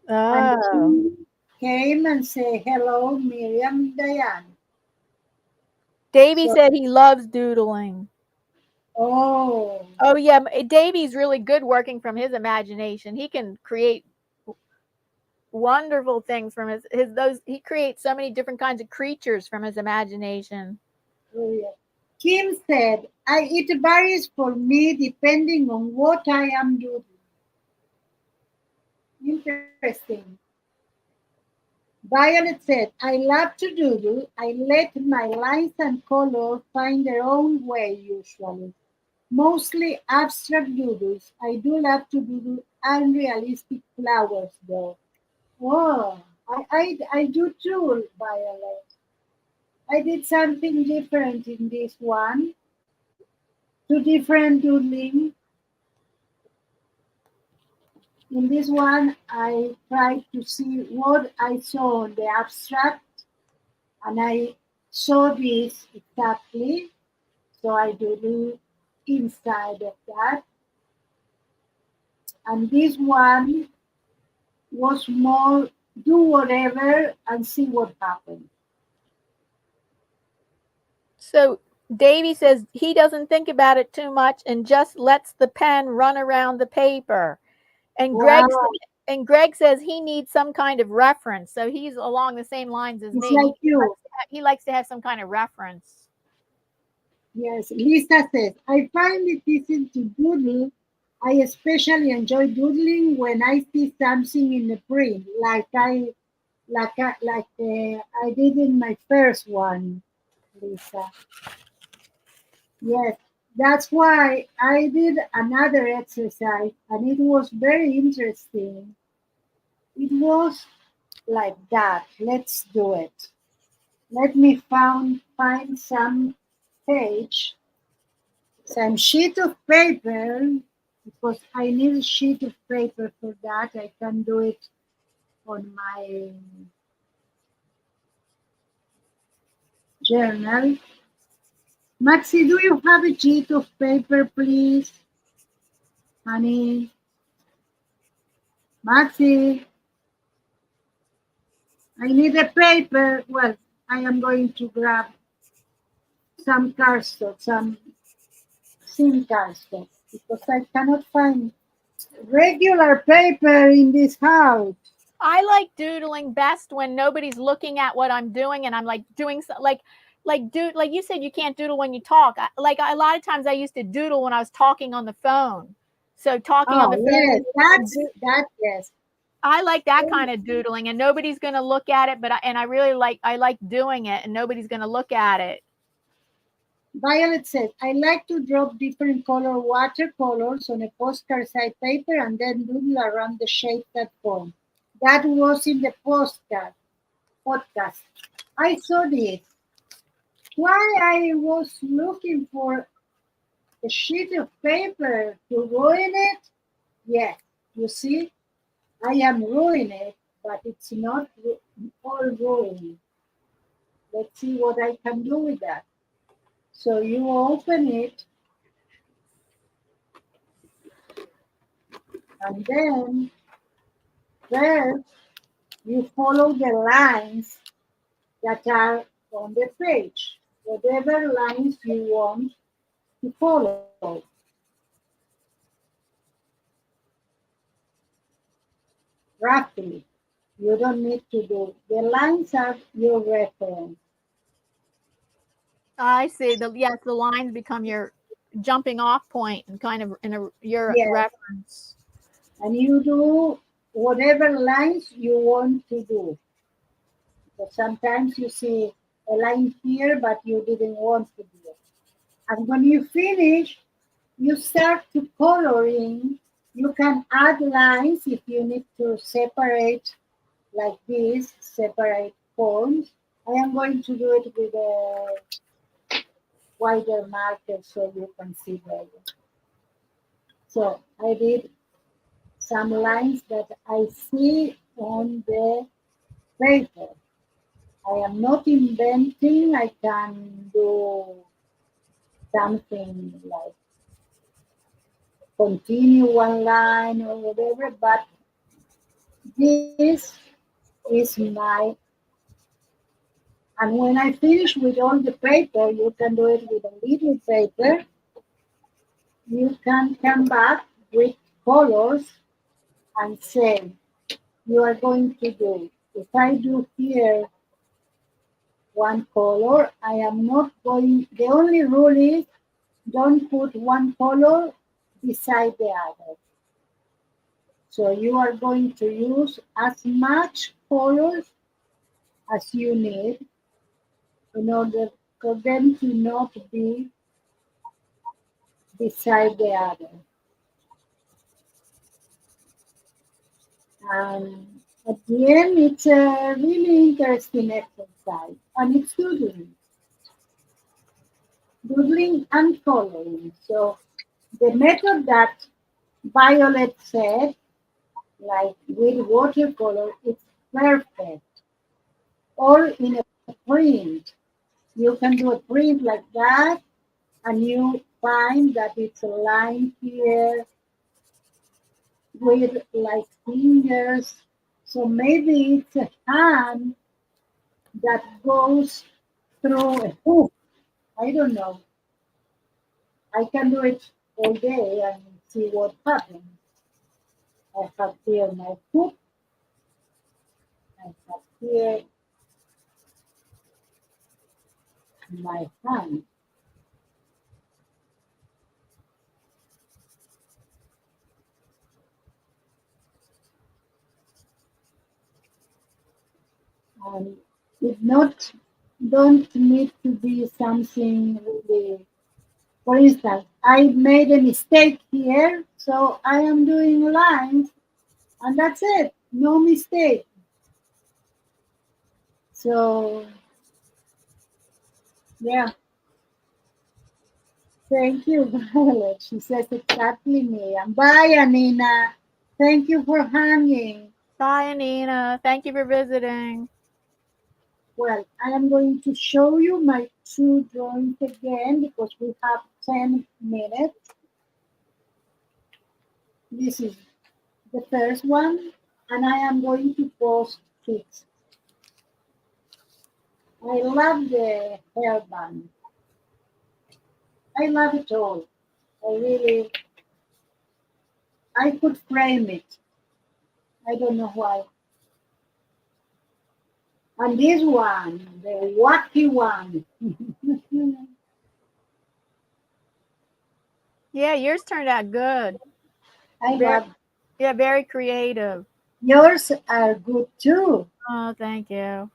And she came and said, hello, Miriam, Diane. Davey said he loves doodling. Oh. Oh yeah, Davey's really good working from his imagination. He can create wonderful things from his those. He creates so many different kinds of creatures from his imagination. Oh, yeah. Kim said, it varies for me depending on what I am doing. Interesting. Violet said, I love to doodle. I let my lines and colors find their own way usually. Mostly abstract doodles. I do love to doodle unrealistic flowers though. Oh, I do too, Violet. I did something different in this one. Two different doodling. In this one, I tried to see what I saw on the abstract, and I saw this exactly. So I doodle inside of that. And this one was more do whatever and see what happens. So Davey says he doesn't think about it too much and just lets the pen run around the paper. And Wow, Greg says he needs some kind of reference. So he's along the same lines as it's me. like you. He likes to have some kind of reference. Yes, Lisa says, I find it easy to doodle. I especially enjoy doodling when I see something in the print, I did in my first one, Lisa. Yes, that's why I did another exercise, and it was very interesting. It was like that. Let's do it. Let me find some page, some sheet of paper, because I need a sheet of paper for that. I can do it on my journal. Maxi, do you have a sheet of paper, please? Honey. Maxi. I need a paper. Well, I am going to grab some cardstock, some thin cardstock, because I cannot find regular paper in this house. I like doodling best when nobody's looking at what I'm doing and I'm like doing like you said you can't doodle when you talk. Like a lot of times I used to doodle when I was talking on the phone. So talking on the phone. Yes, that yes. I like that kind of doodling and nobody's going to look at it, but I really like doing it and nobody's going to look at it. Violet says, I like to drop different color watercolors on a postcard side paper and then doodle around the shape that form. That was in the podcast. I saw this. Why I was looking for a sheet of paper to ruin it? Yes, you see, I am ruining it, but it's not all ruined. Let's see what I can do with that. So you open it, and then first you follow the lines that are on the page, whatever lines you want to follow. Roughly. You don't need to do. The lines are your reference. I see. Yes, the lines become your jumping off point and kind of your Yes. reference. And you do whatever lines you want to do. So sometimes you see a line here, but you didn't want to do it. And when you finish, you start to coloring. You can add lines if you need to separate like this, separate forms. I am going to do it with a wider marker so you can see better. So I did some lines that I see on the paper. I am not inventing. I can do something like continue one line or whatever, but this is my, and when I finish with all the paper, you can do it with a little paper. You can come back with colors and say, you are going to do, if I do here one color, I am not going, the only rule is don't put one color beside the other. So you are going to use as much colors as you need in order for them to not be beside the other. And at the end, it's a really interesting exercise, and it's doodling and coloring. So the method that Violet said, like with watercolor, it's perfect. Or in a print, you can do a print like that, and you find that it's a line here with like fingers. So maybe it's a hand that goes through a hoop. I don't know. I can do it all day and see what happens. I have here my hoop. I have here my hand. And it not don't need to be something really. For instance, I made a mistake here, so I am doing lines, and that's it. No mistake. So yeah, thank you, Violet. She says exactly me. And bye, Anina. Thank you for hanging. Bye, Anina. Thank you for visiting. Well, I am going to show you my two drawings again because we have 10 minutes. This is the first one, and I am going to post it. I love the hairband. I love it all. I really, I could frame it. I don't know why. And this one, the wacky one. Yeah, yours turned out good. I Very, love. yeah, very creative. Yours are good too. Oh, thank you.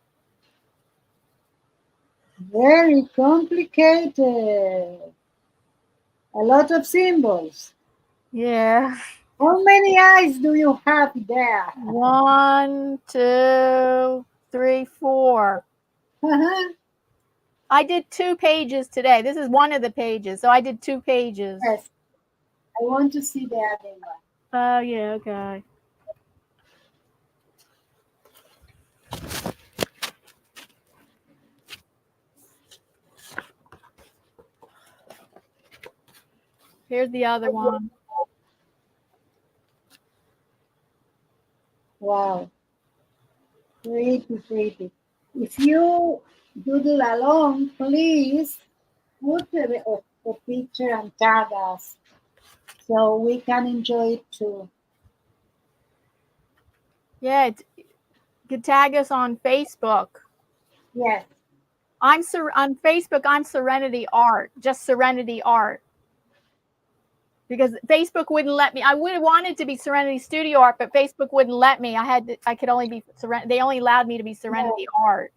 Very complicated. A lot of symbols. Yeah. How many eyes do you have there? 1, 2, 3, 4. I did 2 pages today. This is one of the pages. So I did 2 pages. Yes. I want to see the other one. Oh, yeah, okay. Here's the other one. Wow. Pretty. If you doodle along, please put a picture and tag us so we can enjoy it too. Yeah, you could tag us on Facebook. Yes. On Facebook, I'm Serenity Art, just Serenity Art. Because Facebook wouldn't let me. I would have wanted to be Serenity Studio Art, but Facebook wouldn't let me. I could only be Serenity. They only allowed me to be Serenity Art.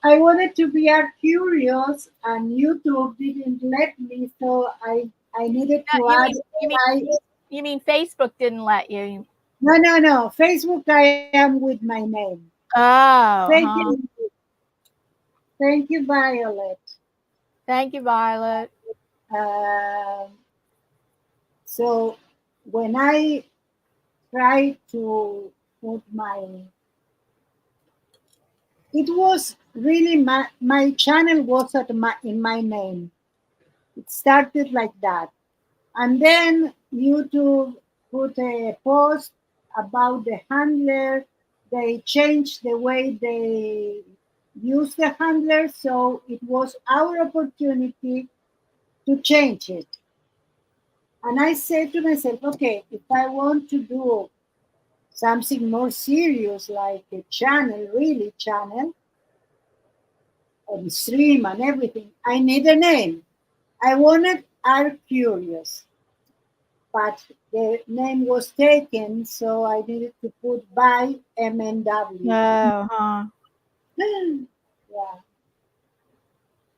I wanted to be Art Curious, and YouTube didn't let me, so I needed to add. You mean Facebook didn't let you? No. Facebook, I am with my name. Oh. Thank you, Violet. Thank you, Violet. So when I try to put it was really my channel was in my name. It started like that. And then YouTube put a post about the handler. They changed the way they use the handler. So it was our opportunity to change it. And I said to myself, okay, if I want to do something more serious, like a channel, really channel, and stream and everything, I need a name. I wanted Art Curious, but the name was taken, so I needed to put by MNW. Oh, Yeah.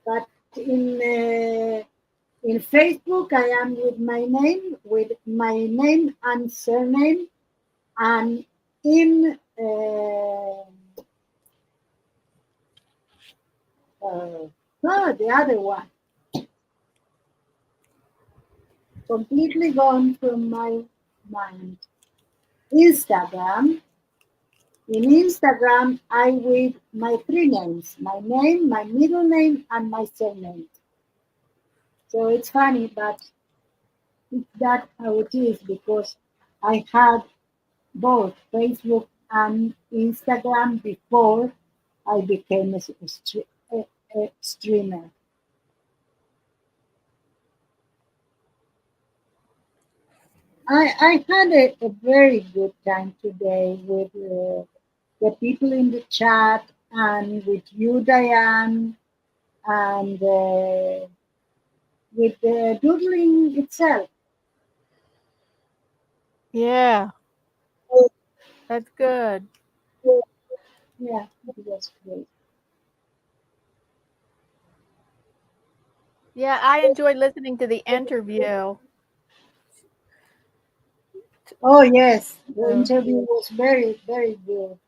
But in Facebook, I am with my name and surname, and in the other one, completely gone from my mind. Instagram. In Instagram, I with my 3 names: my name, my middle name, and my surname. So it's funny, but it's that how it is, because I had both Facebook and Instagram before I became a streamer. I had a very good time today with the people in the chat and with you, Diane, and with the doodling itself. yeah. That's good. Yeah, it was great. Yeah, I enjoyed listening to the interview. Oh, yes, the interview was very, very good.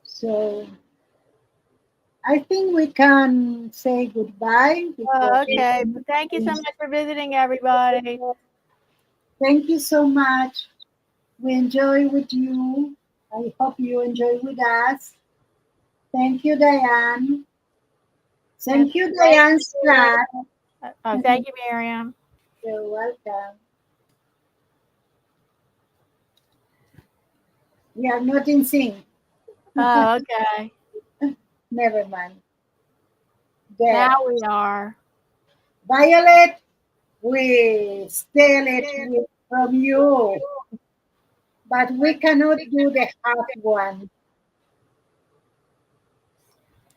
So I think we can say goodbye. Oh, okay. Thank you so much for visiting, everybody. Thank you so much. We enjoy with you. I hope you enjoy with us. Thank you, Diane. Thank you, Diane Scott. Oh, thank you, Miriam. You're welcome. We are not in sync. Oh, okay. Never mind. There. Now we are. Violet, we steal it from you, but we cannot do the half one.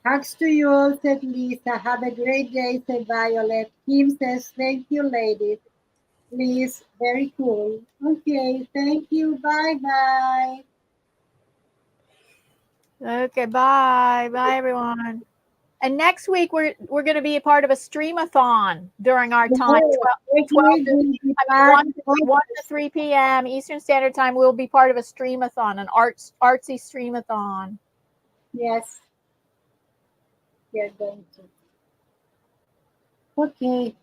Hugs to you all, said Lisa. Have a great day, said Violet. Kim says, thank you, ladies. Please, very cool. Okay, thank you. Bye-bye. Okay, bye. Bye, everyone. And next week we're going to be a part of a streamathon during our time. 1 to 3 p.m. Eastern Standard Time. We'll be part of a streamathon, an artsy streamathon. Yes. we are going to. Okay.